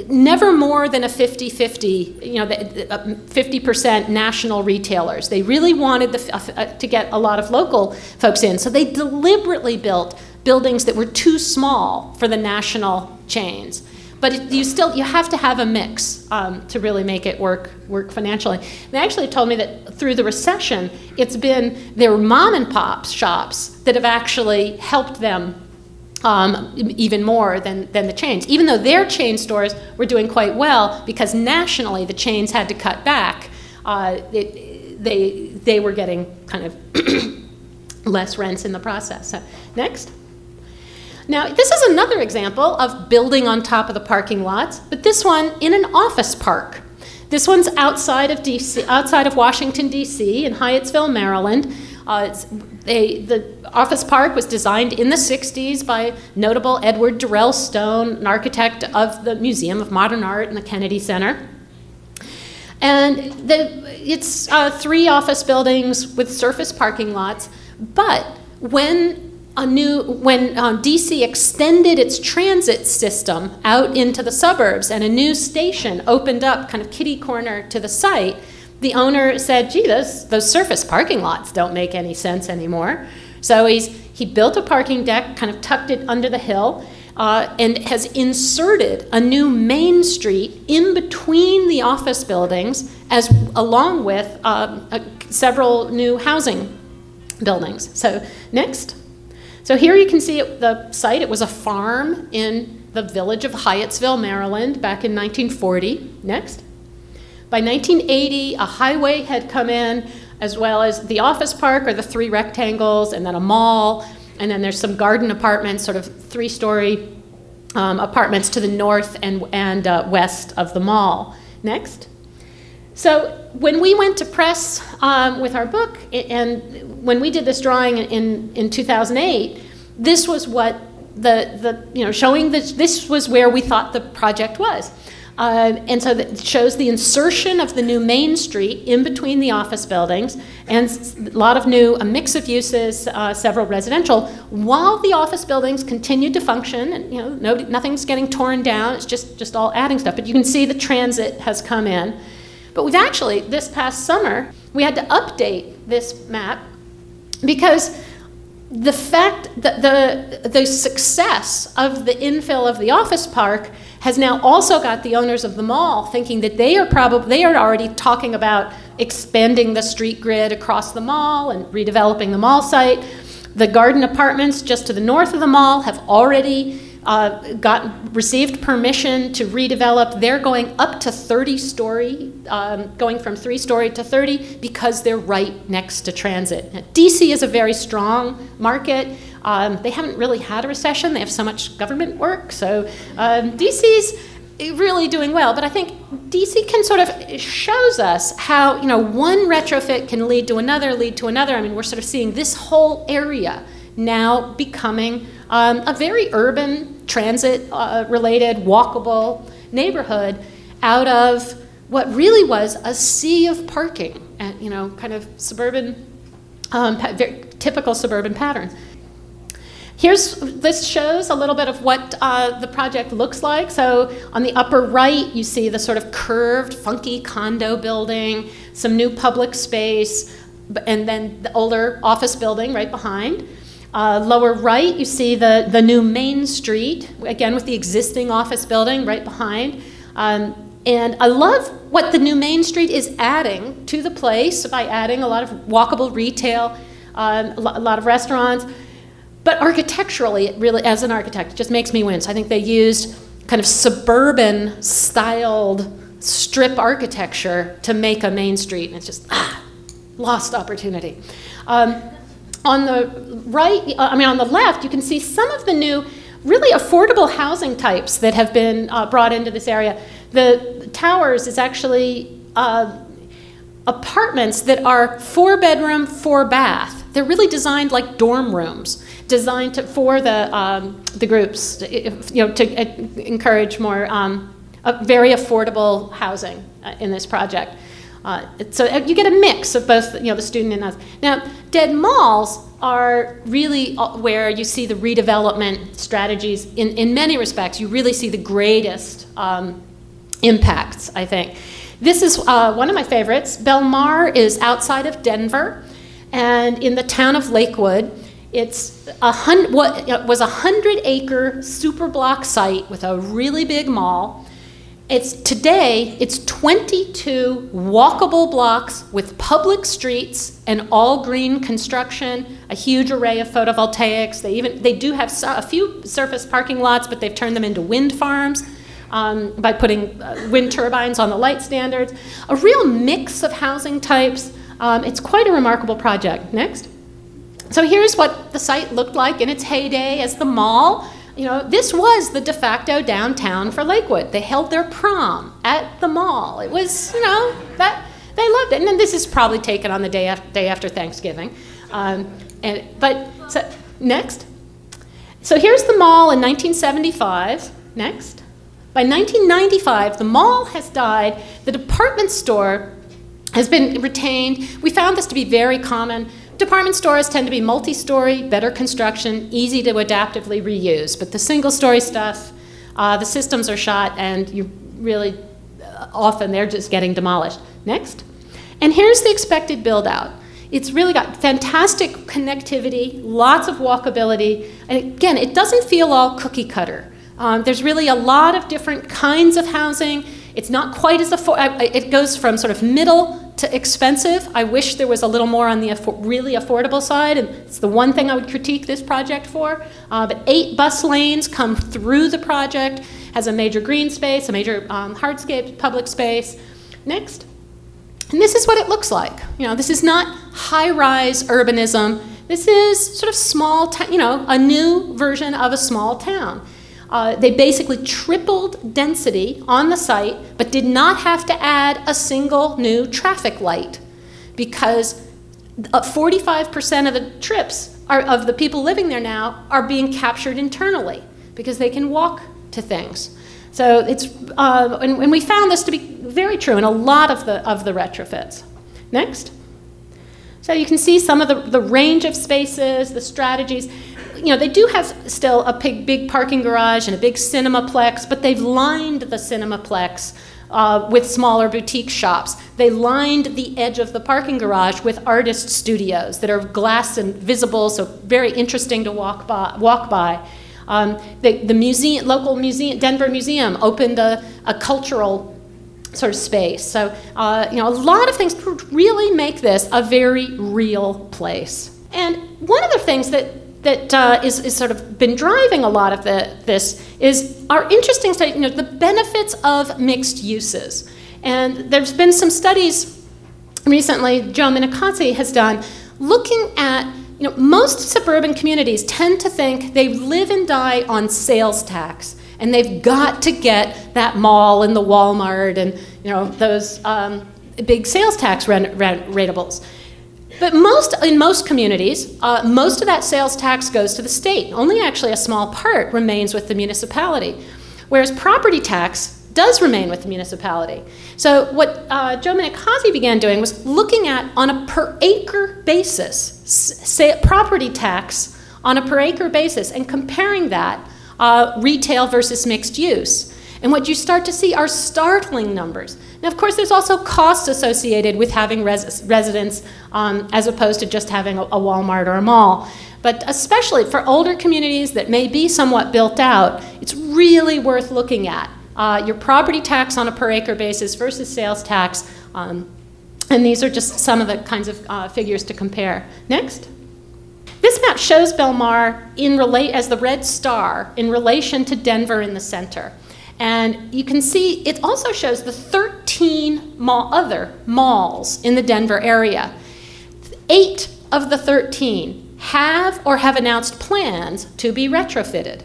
never more than a 50-50, 50% national retailers. They really wanted to get a lot of local folks in. So they deliberately built buildings that were too small for the national chains. But you have to have a mix to really make it work financially. They actually told me that through the recession, there were mom and pop shops that have actually helped them even more than the chains, even though their chain stores were doing quite well, because nationally the chains had to cut back. They were getting kind of less rents in the process. So, next. Now, this is another example of building on top of the parking lots, but this one in an office park. This one's outside of DC, outside of Washington, D.C., in Hyattsville, Maryland. The office park was designed in the 60s by notable Edward Durrell Stone, an architect of the Museum of Modern Art and the Kennedy Center. And it's 3 office buildings with surface parking lots. But when DC extended its transit system out into the suburbs and a new station opened up kind of kitty corner to the site, the owner said, gee, those surface parking lots don't make any sense anymore. So he built a parking deck, kind of tucked it under the hill, and has inserted a new main street in between the office buildings, along with several new housing buildings. So next. So here you can see the site. It was a farm in the village of Hyattsville, Maryland, back in 1940. Next. By 1980, a highway had come in, as well as the office park, or the 3 rectangles, and then a mall, and then there's some garden apartments, sort of 3-story apartments to the north and west of the mall. Next. So when we went to press with our book, and when we did this drawing in 2008, this was what showing that this was where we thought the project was. And so that shows the insertion of the new main street in between the office buildings, and a mix of uses, several residential, while the office buildings continued to function, and nothing's getting torn down. It's just all adding stuff. But you can see the transit has come in. But we've actually, this past summer, we had to update this map because the fact that the success of the infill of the office park has now also got the owners of the mall thinking that they are already talking about expanding the street grid across the mall and redeveloping the mall site. The garden apartments just to the north of the mall have already received permission to redevelop. They're going up to 30-story, going from 3-story to 30, because they're right next to transit. Now, DC is a very strong market. They haven't really had a recession. They have so much government work. So DC's really doing well. But I think DC can sort of shows us how one retrofit can lead to another. I mean, we're sort of seeing this whole area now becoming a very urban, transit-related, walkable neighborhood out of what really was a sea of parking, and kind of suburban, very typical suburban patterns. This shows a little bit of what the project looks like. So on the upper right, you see the sort of curved, funky condo building, some new public space, and then the older office building right behind. Lower right, you see the new main street, again with the existing office building right behind. And I love what the new main street is adding to the place by adding a lot of walkable retail, a lot of restaurants. But architecturally, it really, as an architect, it just makes me wince. I think they used kind of suburban-styled strip architecture to make a main street, and it's just lost opportunity. On the right, on the left, you can see some of the new, really affordable housing types that have been brought into this area. The towers is actually apartments that are 4-bedroom, 4-bath. They're really designed like dorm rooms, designed for the groups, to encourage more very affordable housing in this project. So you get a mix of both, the student and us. Now, dead malls are really where you see the redevelopment strategies. In many respects, you really see the greatest impacts, I think. This is one of my favorites. Belmar is outside of Denver, and in the town of Lakewood. It's what was a 100-acre super block site with a really big mall. Today, it's 22 walkable blocks with public streets and all green construction, a huge array of photovoltaics. They do have a few surface parking lots, but they've turned them into wind farms by putting wind turbines on the light standards. A real mix of housing types. It's quite a remarkable project. Next. So here's what the site looked like in its heyday as the mall. This was the de facto downtown for Lakewood. They held their prom at the mall. It was, that they loved it. And then this is probably taken on the day after Thanksgiving. Next. So here's the mall in 1975. Next. By 1995, the mall has died. The department store has been retained. We found this to be very common. Department stores tend to be multi-story, better construction, easy to adaptively reuse. But the single-story stuff, the systems are shot, and you really, often they're just getting demolished. Next. And here's the expected build-out. It's really got fantastic connectivity, lots of walkability, and again, it doesn't feel all cookie-cutter. There's really a lot of different kinds of housing. It's not quite as it goes from sort of middle to expensive. I wish there was a little more on the really affordable side, and it's the one thing I would critique this project for. But 8 bus lanes come through the project, has a major green space, a major hardscape public space. Next. And this is what it looks like. This is not high-rise urbanism. This is sort of small, a new version of a small town. They basically tripled density on the site, but did not have to add a single new traffic light because 45% of the trips of the people living there now are being captured internally because they can walk to things. So it's, and we found this to be very true in a lot of the retrofits. Next. So you can see some of the range of spaces, the strategies. They do have still a big parking garage and a big cinemaplex, but they've lined the cinemaplex with smaller boutique shops. They lined the edge of the parking garage with artist studios that are glass and visible, so very interesting to walk by. The museum, local museum, Denver Museum, opened a cultural sort of space. So, a lot of things to really make this a very real place. And one of the things that is sort of been driving a lot of this is our interesting study, the benefits of mixed uses. And there's been some studies recently Joe Minicozzi has done looking at, most suburban communities tend to think they live and die on sales tax. And they've got to get that mall and the Walmart and those big sales tax ratables. But in most communities, most of that sales tax goes to the state. Only actually a small part remains with the municipality, whereas property tax does remain with the municipality. So what Joe Minicozzi began doing was looking at, on a per acre basis, property tax on a per acre basis, and comparing that retail versus mixed use. And what you start to see are startling numbers. Now, of course, there's also costs associated with having residents as opposed to just having a Walmart or a mall. But especially for older communities that may be somewhat built out, it's really worth looking at. Your property tax on a per acre basis versus sales tax. And these are just some of the kinds of figures to compare. Next. This map shows Belmar as the red star in relation to Denver in the center. And you can see it also shows the 13 other malls in the Denver area. 8 of the 13 have or have announced plans to be retrofitted.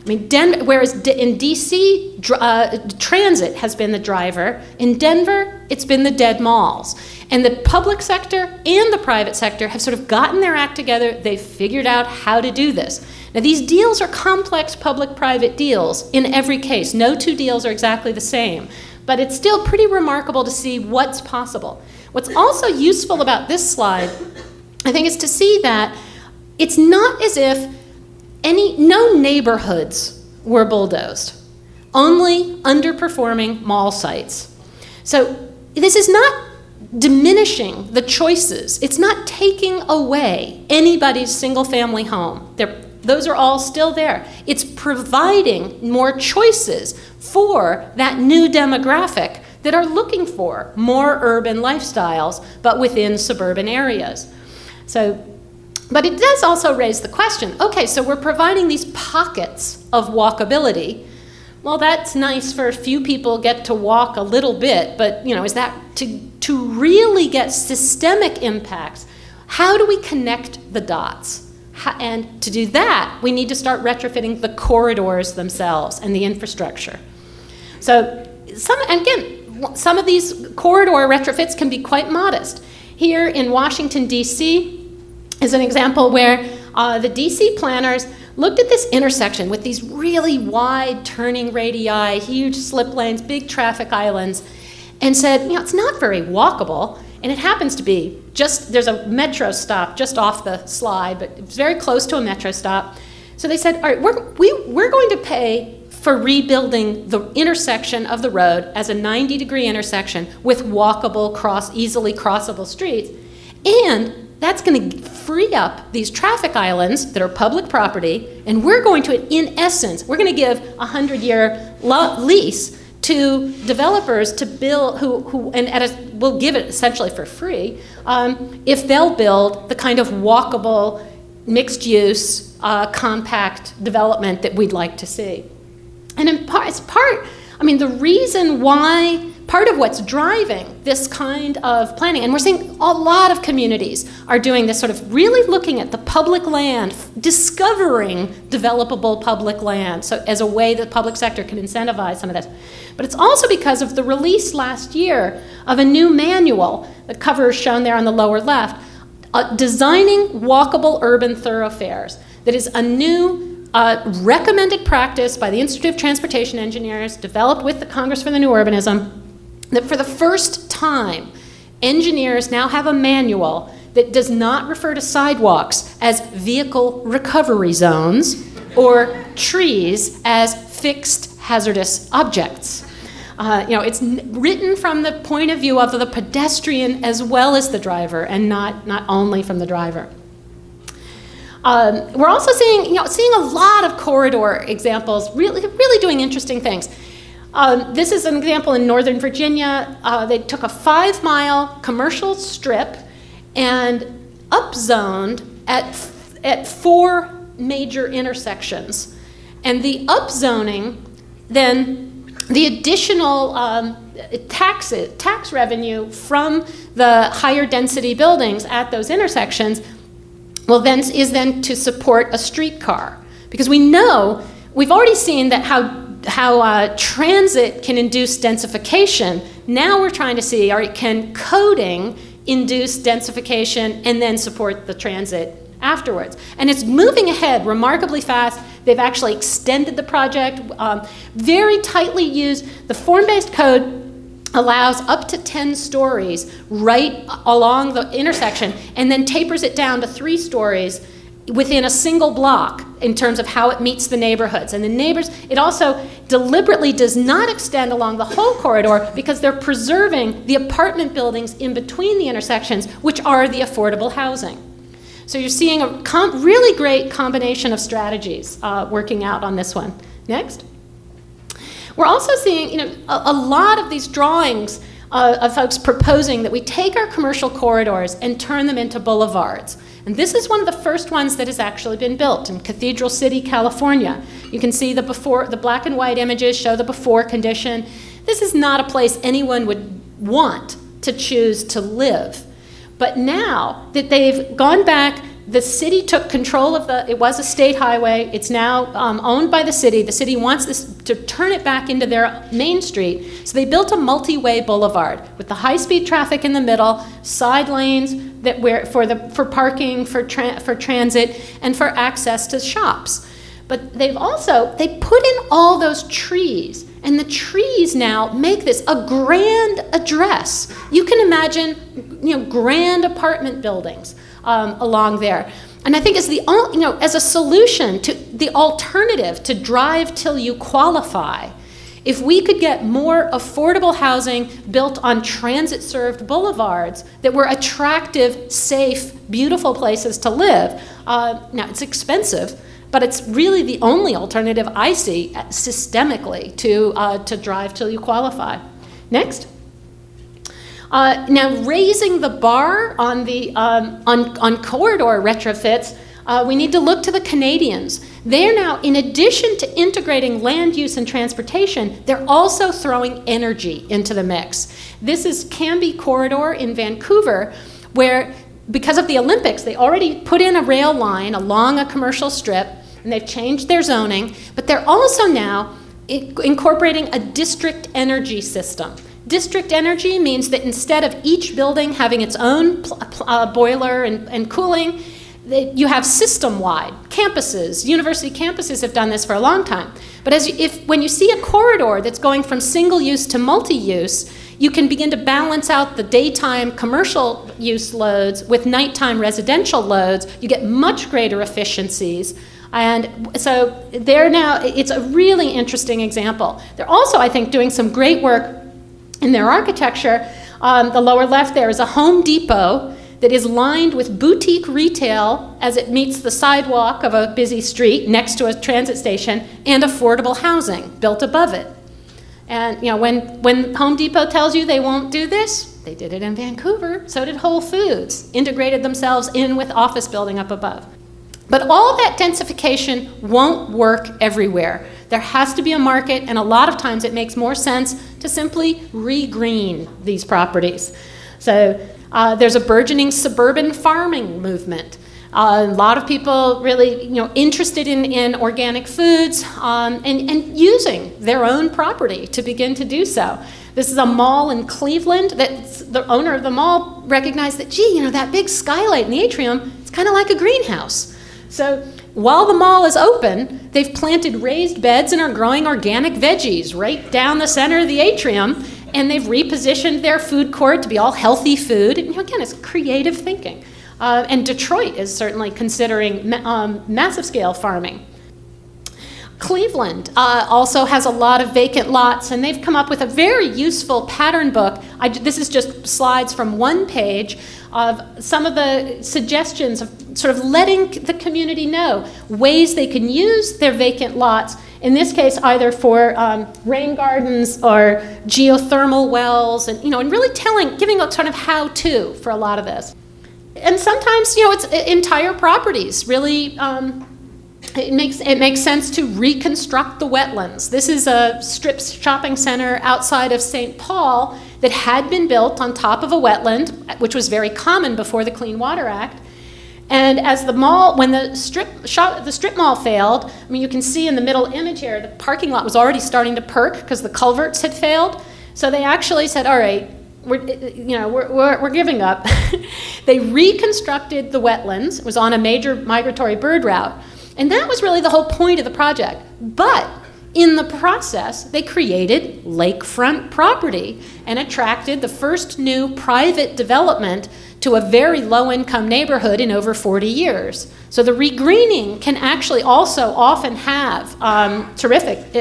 I mean, whereas in DC, transit has been the driver, in Denver, it's been the dead malls. And the public sector and the private sector have sort of gotten their act together. They've figured out how to do this. Now, these deals are complex public-private deals in every case. No two deals are exactly the same. but it's still pretty remarkable to see what's possible. What's also useful about this slide, I think, is to see that it's not as if no neighborhoods were bulldozed, only underperforming mall sites. So this is not diminishing the choices. It's not taking away anybody's single-family home. Those are all still there. It's providing more choices for that new demographic that are looking for more urban lifestyles, but within suburban areas. But it does also raise the question, okay, so we're providing these pockets of walkability. Well, that's nice for a few people get to walk a little bit, but is that to really get systemic impacts, how do we connect the dots? And to do that, we need to start retrofitting the corridors themselves and the infrastructure. So some of these corridor retrofits can be quite modest. Here in Washington, D.C., is an example where the D.C. planners looked at this intersection with these really wide turning radii, huge slip lanes, big traffic islands, and said, it's not very walkable. And it happens to be there's a metro stop just off the slide, but it's very close to a metro stop. So they said, all right, we're going to pay for rebuilding the intersection of the road as a 90-degree intersection with walkable, easily crossable streets. And that's going to free up these traffic islands that are public property, and we're going to, in essence, we're going to give a 100-year lease to developers to build, we'll give it essentially for free, if they'll build the kind of walkable, mixed-use, compact development that we'd like to see. And the reason why, part of what's driving this kind of planning, and we're seeing a lot of communities are doing this, sort of really looking at the public land, discovering developable public land, so as a way that the public sector can incentivize some of this. But it's also because of the release last year of a new manual, the cover is shown there on the lower left, designing walkable urban thoroughfares. That is a new recommended practice by the Institute of Transportation Engineers, developed with the Congress for the New Urbanism, that for the first time, engineers now have a manual that does not refer to sidewalks as vehicle recovery zones or trees as fixed hazardous objects. It's written from the point of view of the pedestrian as well as the driver, and not only from the driver. We're also seeing a lot of corridor examples, really doing interesting things. This is an example in Northern Virginia. They took a 5-mile commercial strip and upzoned at 4 major intersections. And the upzoning, then the additional tax revenue from the higher density buildings at those intersections is then to support a streetcar. Because we've already seen that how transit can induce densification. Now we're trying to see, can coding induce densification and then support the transit afterwards? And it's moving ahead remarkably fast. They've actually extended the project, very tightly used. The form-based code allows up to 10 stories right along the intersection and then tapers it down to 3 stories within a single block in terms of how it meets the neighborhoods. And the neighbors, it also deliberately does not extend along the whole corridor because they're preserving the apartment buildings in between the intersections, which are the affordable housing. So you're seeing a really great combination of strategies working out on this one. Next. We're also seeing a lot of these drawings of folks proposing that we take our commercial corridors and turn them into boulevards. And this is one of the first ones that has actually been built in Cathedral City, California. You can see the black and white images show the before condition. This is not a place anyone would want to choose to live. But now that they've gone back, the city took control of it was a state highway, it's now owned by the city wants this to turn it back into their main street, so they built a multi-way boulevard with the high-speed traffic in the middle, side lanes for parking, for transit, and for access to shops. But they put in all those trees And the trees now make this a grand address. You can imagine, grand apartment buildings along there. And I think as as a solution to the alternative to drive till you qualify, if we could get more affordable housing built on transit-served boulevards that were attractive, safe, beautiful places to live, now it's expensive, but it's really the only alternative I see systemically to drive till you qualify. Next. Now, raising the bar on the on corridor retrofits, we need to look to the Canadians. They're now, in addition to integrating land use and transportation, they're also throwing energy into the mix. This is Cambie Corridor in Vancouver, where, because of the Olympics, they already put in a rail line along a commercial strip, and they've changed their zoning, but they're also now incorporating a district energy system. District energy means that instead of each building having its own boiler and cooling, you have system-wide campuses. University campuses have done this for a long time. But when you see a corridor that's going from single-use to multi-use, you can begin to balance out the daytime commercial use loads with nighttime residential loads. You get much greater efficiencies. And so it's a really interesting example. They're also, I think, doing some great work in their architecture. The lower left there is a Home Depot that is lined with boutique retail as it meets the sidewalk of a busy street next to a transit station, and affordable housing built above it. And when Home Depot tells you they won't do this, they did it in Vancouver. So did Whole Foods, integrated themselves in with office building up above. But all that densification won't work everywhere. There has to be a market, and a lot of times it makes more sense to simply re-green these properties. So there's a burgeoning suburban farming movement. A lot of people really, interested in organic foods and using their own property to begin to do so. This is a mall in Cleveland that the owner of the mall recognized that, that big skylight in the atrium, it's kind of like a greenhouse. So while the mall is open, they've planted raised beds and are growing organic veggies right down the center of the atrium, and they've repositioned their food court to be all healthy food. And, again, it's creative thinking. And Detroit is certainly considering massive scale farming. Cleveland also has a lot of vacant lots, and they've come up with a very useful pattern book. This is just slides from one page of some of the suggestions of sort of letting the community know ways they can use their vacant lots, in this case either for rain gardens or geothermal wells, and really giving a sort of how-to for a lot of this. And sometimes it's entire properties. Really, it makes sense to reconstruct the wetlands. This is a strip shopping center outside of St. Paul that had been built on top of a wetland, which was very common before the Clean Water Act. And as when the strip mall failed, you can see in the middle image here, the parking lot was already starting to perk because the culverts had failed. So they actually said, all right, we're giving up. They reconstructed the wetlands. It was on a major migratory bird route. And that was really the whole point of the project. But in the process, they created lakefront property and attracted the first new private development to a very low-income neighborhood in over 40 years. So the regreening can actually also often have terrific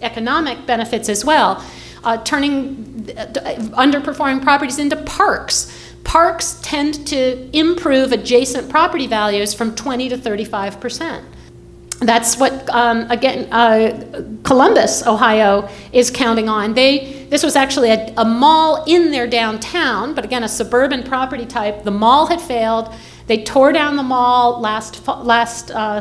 economic benefits as well, turning underperforming properties into parks. Parks tend to improve adjacent property values from 20 to 35%. That's what, Columbus, Ohio, is counting on. This was actually a mall in their downtown, but again, a suburban property type. The mall had failed. They tore down the mall last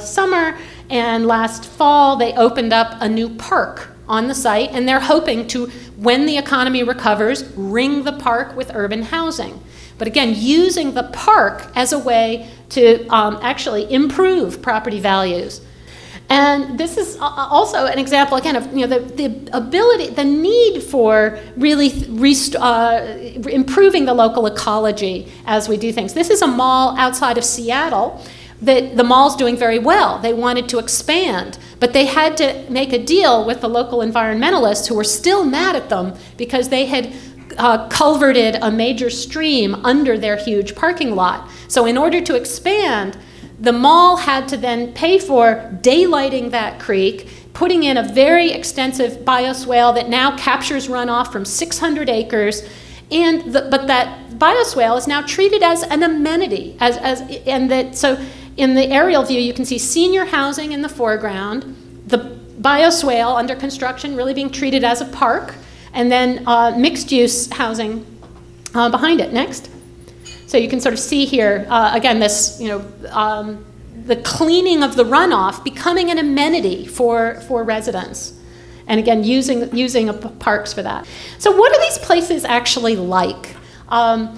summer, and last fall they opened up a new park on the site, and they're hoping to, when the economy recovers, ring the park with urban housing. But again, using the park as a way to actually improve property values. And this is also an example, again, of the ability, the need for really improving the local ecology as we do things. This is a mall outside of Seattle that the mall's doing very well. They wanted to expand, but they had to make a deal with the local environmentalists who were still mad at them because they had culverted a major stream under their huge parking lot. So in order to expand, the mall had to then pay for daylighting that creek, putting in a very extensive bioswale that now captures runoff from 600 acres, but that bioswale is now treated as an amenity, so in the aerial view you can see senior housing in the foreground, the bioswale under construction really being treated as a park, and then mixed-use housing behind it. Next. So you can sort of see here, again, this, the cleaning of the runoff becoming an amenity for residents. And again, using parks for that. So what are these places actually like? As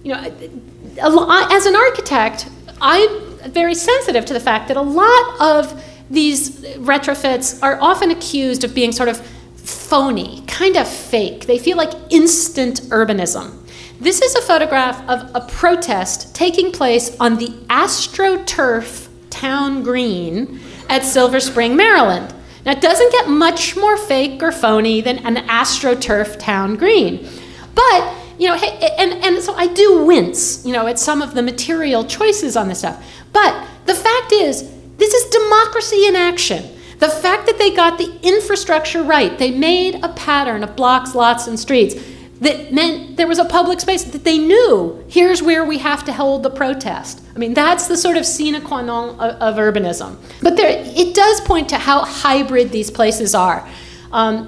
an architect, I'm very sensitive to the fact that a lot of these retrofits are often accused of being sort of phony, kind of fake. They feel like instant urbanism. This is a photograph of a protest taking place on the AstroTurf Town Green at Silver Spring, Maryland. Now, it doesn't get much more fake or phony than an AstroTurf Town Green. But, and so I do wince, at some of the material choices on this stuff. But the fact is, this is democracy in action. The fact that they got the infrastructure right, they made a pattern of blocks, lots, and streets that meant there was a public space that they knew, here's where we have to hold the protest. I mean, that's the sort of sine qua non of urbanism. But it does point to how hybrid these places are.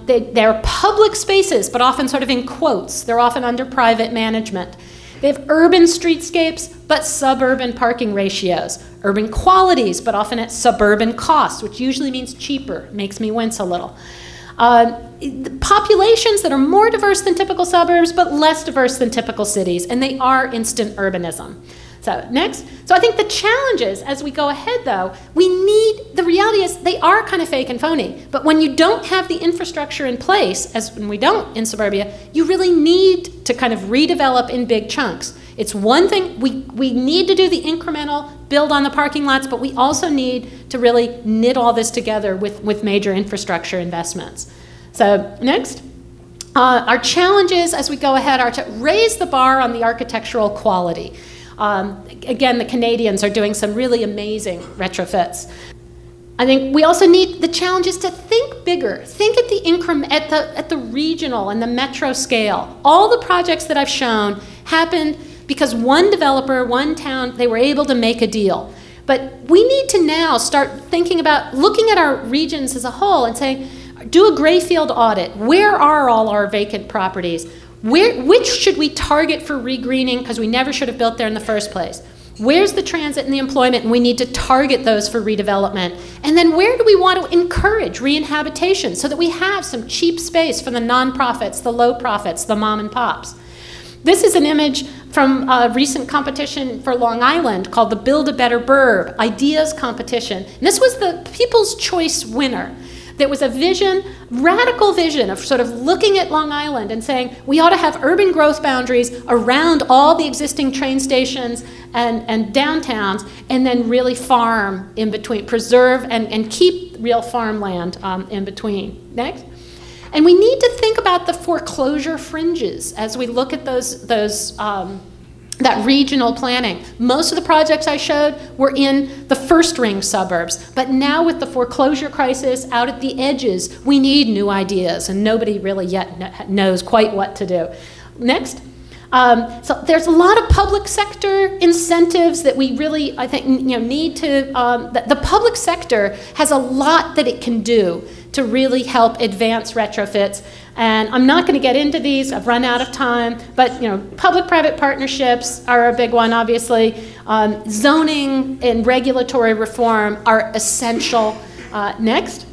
They're public spaces, but often sort of in quotes. They're often under private management. They have urban streetscapes, but suburban parking ratios. Urban qualities, but often at suburban costs, which usually means cheaper. Makes me wince a little. Populations that are more diverse than typical suburbs, but less diverse than typical cities, and they are instant urbanism. So next. So I think the challenges as we go ahead, though, the reality is they are kind of fake and phony. But when you don't have the infrastructure in place, when we don't in Suburbia, you really need to kind of redevelop in big chunks. It's one thing, we need to do the incremental build on the parking lots, but we also need to really knit all this together with major infrastructure investments. So next. Our challenges as we go ahead are to raise the bar on the architectural quality. Again, the Canadians are doing some really amazing retrofits. I think we also need the challenges to think bigger. Think at the regional and the metro scale. All the projects that I've shown happened because one developer, one town, they were able to make a deal. But we need to now start thinking about looking at our regions as a whole and saying, do a gray field audit. Where are all our vacant properties? Which should we target for regreening because we never should have built there in the first place? Where's the transit and the employment, and we need to target those for redevelopment? And then where do we want to encourage re-inhabitation so that we have some cheap space for the nonprofits, the low profits, the mom and pops? This is an image from a recent competition for Long Island called the Build a Better Burb Ideas Competition. And this was the People's Choice winner. There was a vision, radical vision of sort of looking at Long Island and saying we ought to have urban growth boundaries around all the existing train stations and downtowns, and then really farm in between, preserve and keep real farmland in between. Next. And we need to think about the foreclosure fringes as we look at that regional planning. Most of the projects I showed were in the first ring suburbs, but now with the foreclosure crisis out at the edges, we need new ideas, and nobody really yet knows quite what to do. Next. So there's a lot of public sector incentives that we really, I think, need to, the public sector has a lot that it can do to really help advance retrofits. And I'm not going to get into these, I've run out of time, but public-private partnerships are a big one, obviously. Zoning and regulatory reform are essential. Next.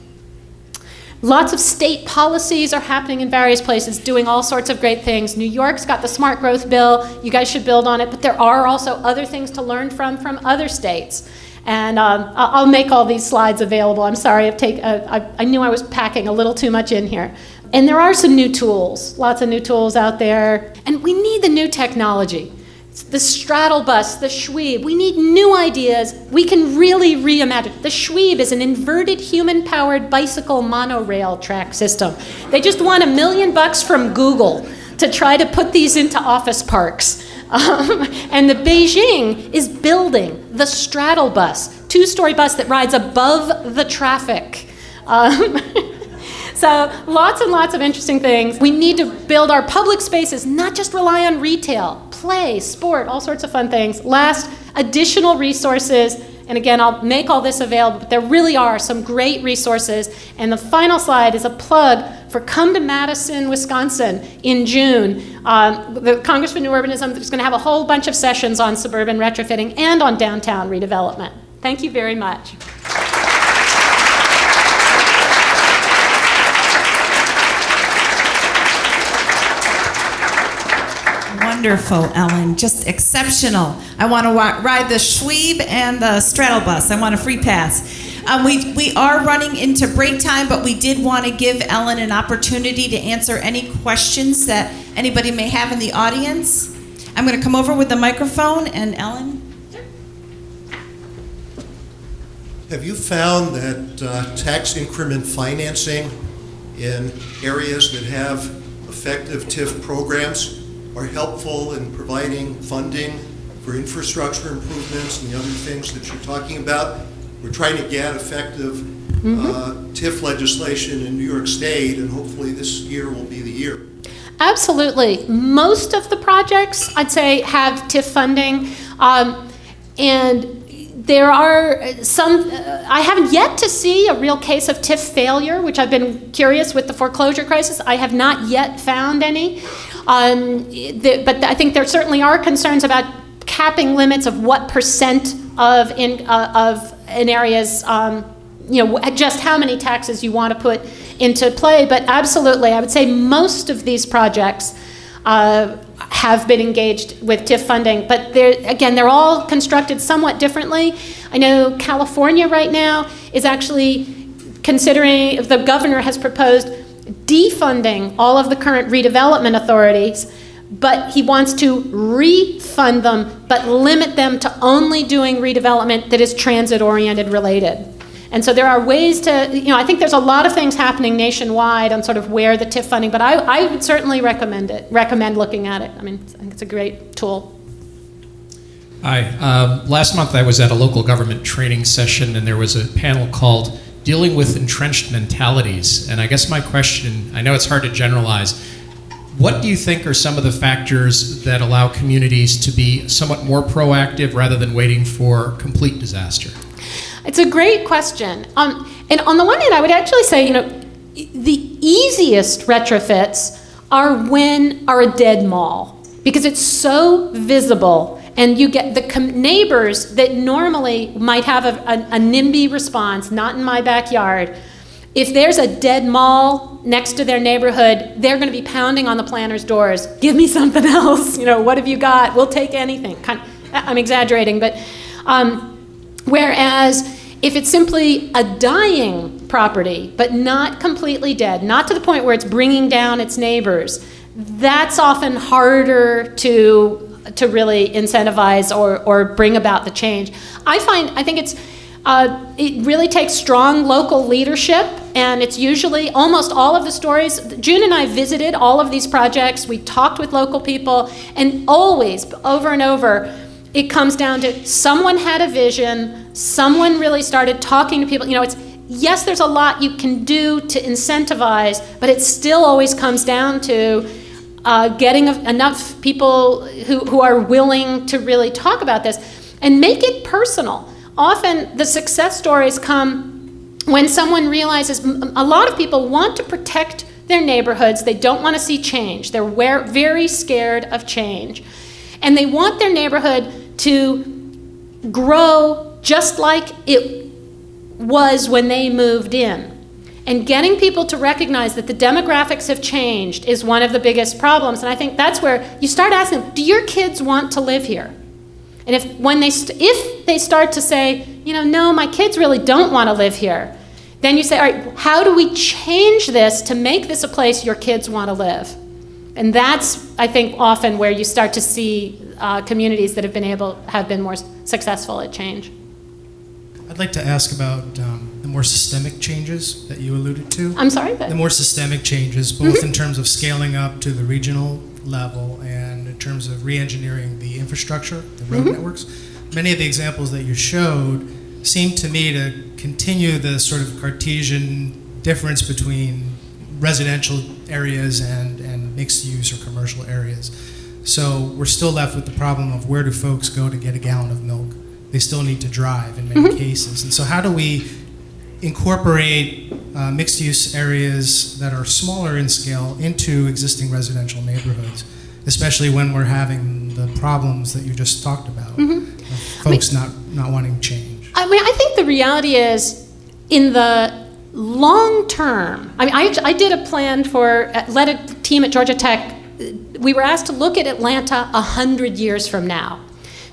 Lots of state policies are happening in various places, doing all sorts of great things. New York's got the Smart Growth Bill. You guys should build on it, but there are also other things to learn from other states. And I'll make all these slides available. I'm sorry, I knew I was packing a little too much in here. And there are some new tools, lots of new tools out there. And we need the new technology. The straddle bus, the Schweeb. We need new ideas. We can really reimagine. The Schweeb is an inverted human-powered bicycle monorail track system. They just won $1 million from Google to try to put these into office parks. And the Beijing is building the straddle bus, 2-story bus that rides above the traffic. So lots and lots of interesting things. We need to build our public spaces, not just rely on retail, play, sport, all sorts of fun things. Last, additional resources. And again, I'll make all this available, but there really are some great resources. And the final slide is a plug for Come to Madison, Wisconsin in June. The Congress for New Urbanism is going to have a whole bunch of sessions on suburban retrofitting and on downtown redevelopment. Thank you very much. Wonderful, Ellen. Just exceptional. I want to ride the Schweeb and the straddle bus. I want a free pass. We are running into break time, but we did want to give Ellen an opportunity to answer any questions that anybody may have in the audience. I'm going to come over with the microphone, and Ellen. Have you found that tax increment financing in areas that have effective TIF programs are helpful in providing funding for infrastructure improvements and the other things that you're talking about? We're trying to get effective TIF legislation in New York State, and hopefully this year will be the year. Absolutely. Most of the projects, I'd say, have TIF funding. And there are some, I haven't yet to see a real case of TIF failure, which I've been curious with the foreclosure crisis. I have not yet found any. But I think there certainly are concerns about capping limits of what percent of an area's, just how many taxes you want to put into play. But absolutely, I would say most of these projects have been engaged with TIF funding. But they're all constructed somewhat differently. I know California right now is actually considering, the governor has proposed defunding all of the current redevelopment authorities, but he wants to refund them, but limit them to only doing redevelopment that is transit-oriented related. And so there are ways to, I think there's a lot of things happening nationwide on sort of where the TIF funding, but I would certainly recommend looking at it. I mean, I think it's a great tool. Hi. Last month I was at a local government training session, and there was a panel called Dealing with Entrenched Mentalities. And I guess my question, I know it's hard to generalize, what do you think are some of the factors that allow communities to be somewhat more proactive rather than waiting for complete disaster? It's a great question. And on the one hand, I would actually say, the easiest retrofits are a dead mall, because it's so visible. And you get the neighbors that normally might have a NIMBY response, not in my backyard. If there's a dead mall next to their neighborhood, they're going to be pounding on the planners' doors. Give me something else. What have you got? We'll take anything. I'm exaggerating, but whereas if it's simply a dying property, but not completely dead, not to the point where it's bringing down its neighbors, that's often harder to really incentivize or bring about the change. I think it really takes strong local leadership, and it's usually almost all of the stories. June and I visited all of these projects. We talked with local people, and always, over and over, it comes down to someone had a vision, someone really started talking to people. Yes, there's a lot you can do to incentivize, but it still always comes down to getting enough people who are willing to really talk about this and make it personal. Often the success stories come when someone realizes a lot of people want to protect their neighborhoods. They don't want to see change. They're very scared of change. And they want their neighborhood to grow just like it was when they moved in. And getting people to recognize that the demographics have changed is one of the biggest problems. And I think that's where you start asking, do your kids want to live here? And if they start to say, no, my kids really don't want to live here, then you say, all right, how do we change this to make this a place your kids want to live? And that's, I think, often where you start to see communities that have been more successful at change. I'd like to ask about the more systemic changes that you alluded to. I'm sorry? The more systemic changes, both in terms of scaling up to the regional level and in terms of re-engineering the infrastructure, the road networks. Many of the examples that you showed seem to me to continue the sort of Cartesian difference between residential areas and mixed use or commercial areas. So we're still left with the problem of where do folks go to get a gallon of milk? They still need to drive in many cases. And so how do we incorporate mixed use areas that are smaller in scale into existing residential neighborhoods, especially when we're having the problems that you just talked about, of folks not wanting change? I mean, I think the reality is, in the long term, I mean, I did a plan led a team at Georgia Tech. We were asked to look at Atlanta 100 years from now.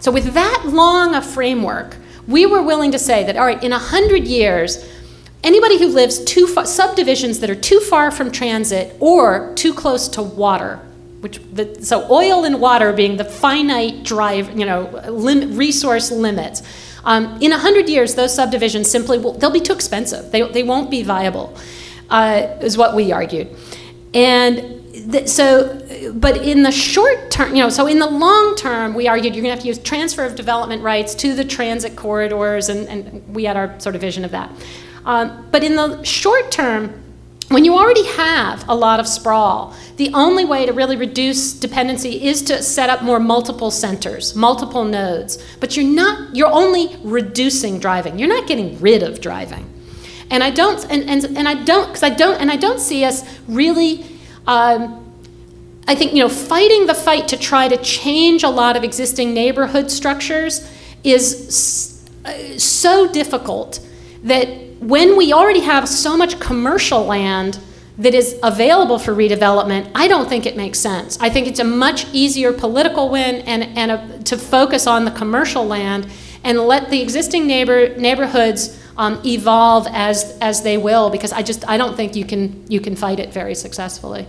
So with that long a framework, we were willing to say that, all right, in 100 years, anybody who lives subdivisions that are too far from transit or too close to water, so oil and water being the finite resource limits. In 100 years, those subdivisions they'll be too expensive. They won't be viable, is what we argued. And but in the short term, so in the long term, we argued you're going to have to use transfer of development rights to the transit corridors, and we had our sort of vision of that. But in the short term, when you already have a lot of sprawl, the only way to really reduce dependency is to set up more multiple centers, multiple nodes. But you're only reducing driving. You're not getting rid of driving. And I don't see us really, I think, fighting the fight to try to change a lot of existing neighborhood structures is so difficult that when we already have so much commercial land that is available for redevelopment, I don't think it makes sense. I think it's a much easier political win to focus on the commercial land and let the existing neighborhoods evolve as they will, because I don't think you can fight it very successfully.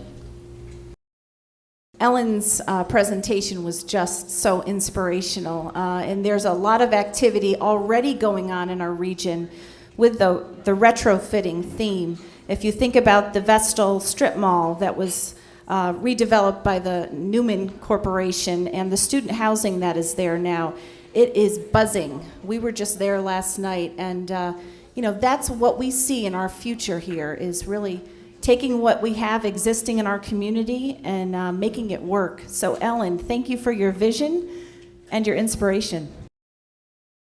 Ellen's presentation was just so inspirational, and there's a lot of activity already going on in our region with the retrofitting theme. If you think about the Vestal Strip Mall that was redeveloped by the Newman Corporation and the student housing that is there now, it is buzzing. We were just there last night, and that's what we see in our future here, is really taking what we have existing in our community and making it work. So Ellen, thank you for your vision and your inspiration.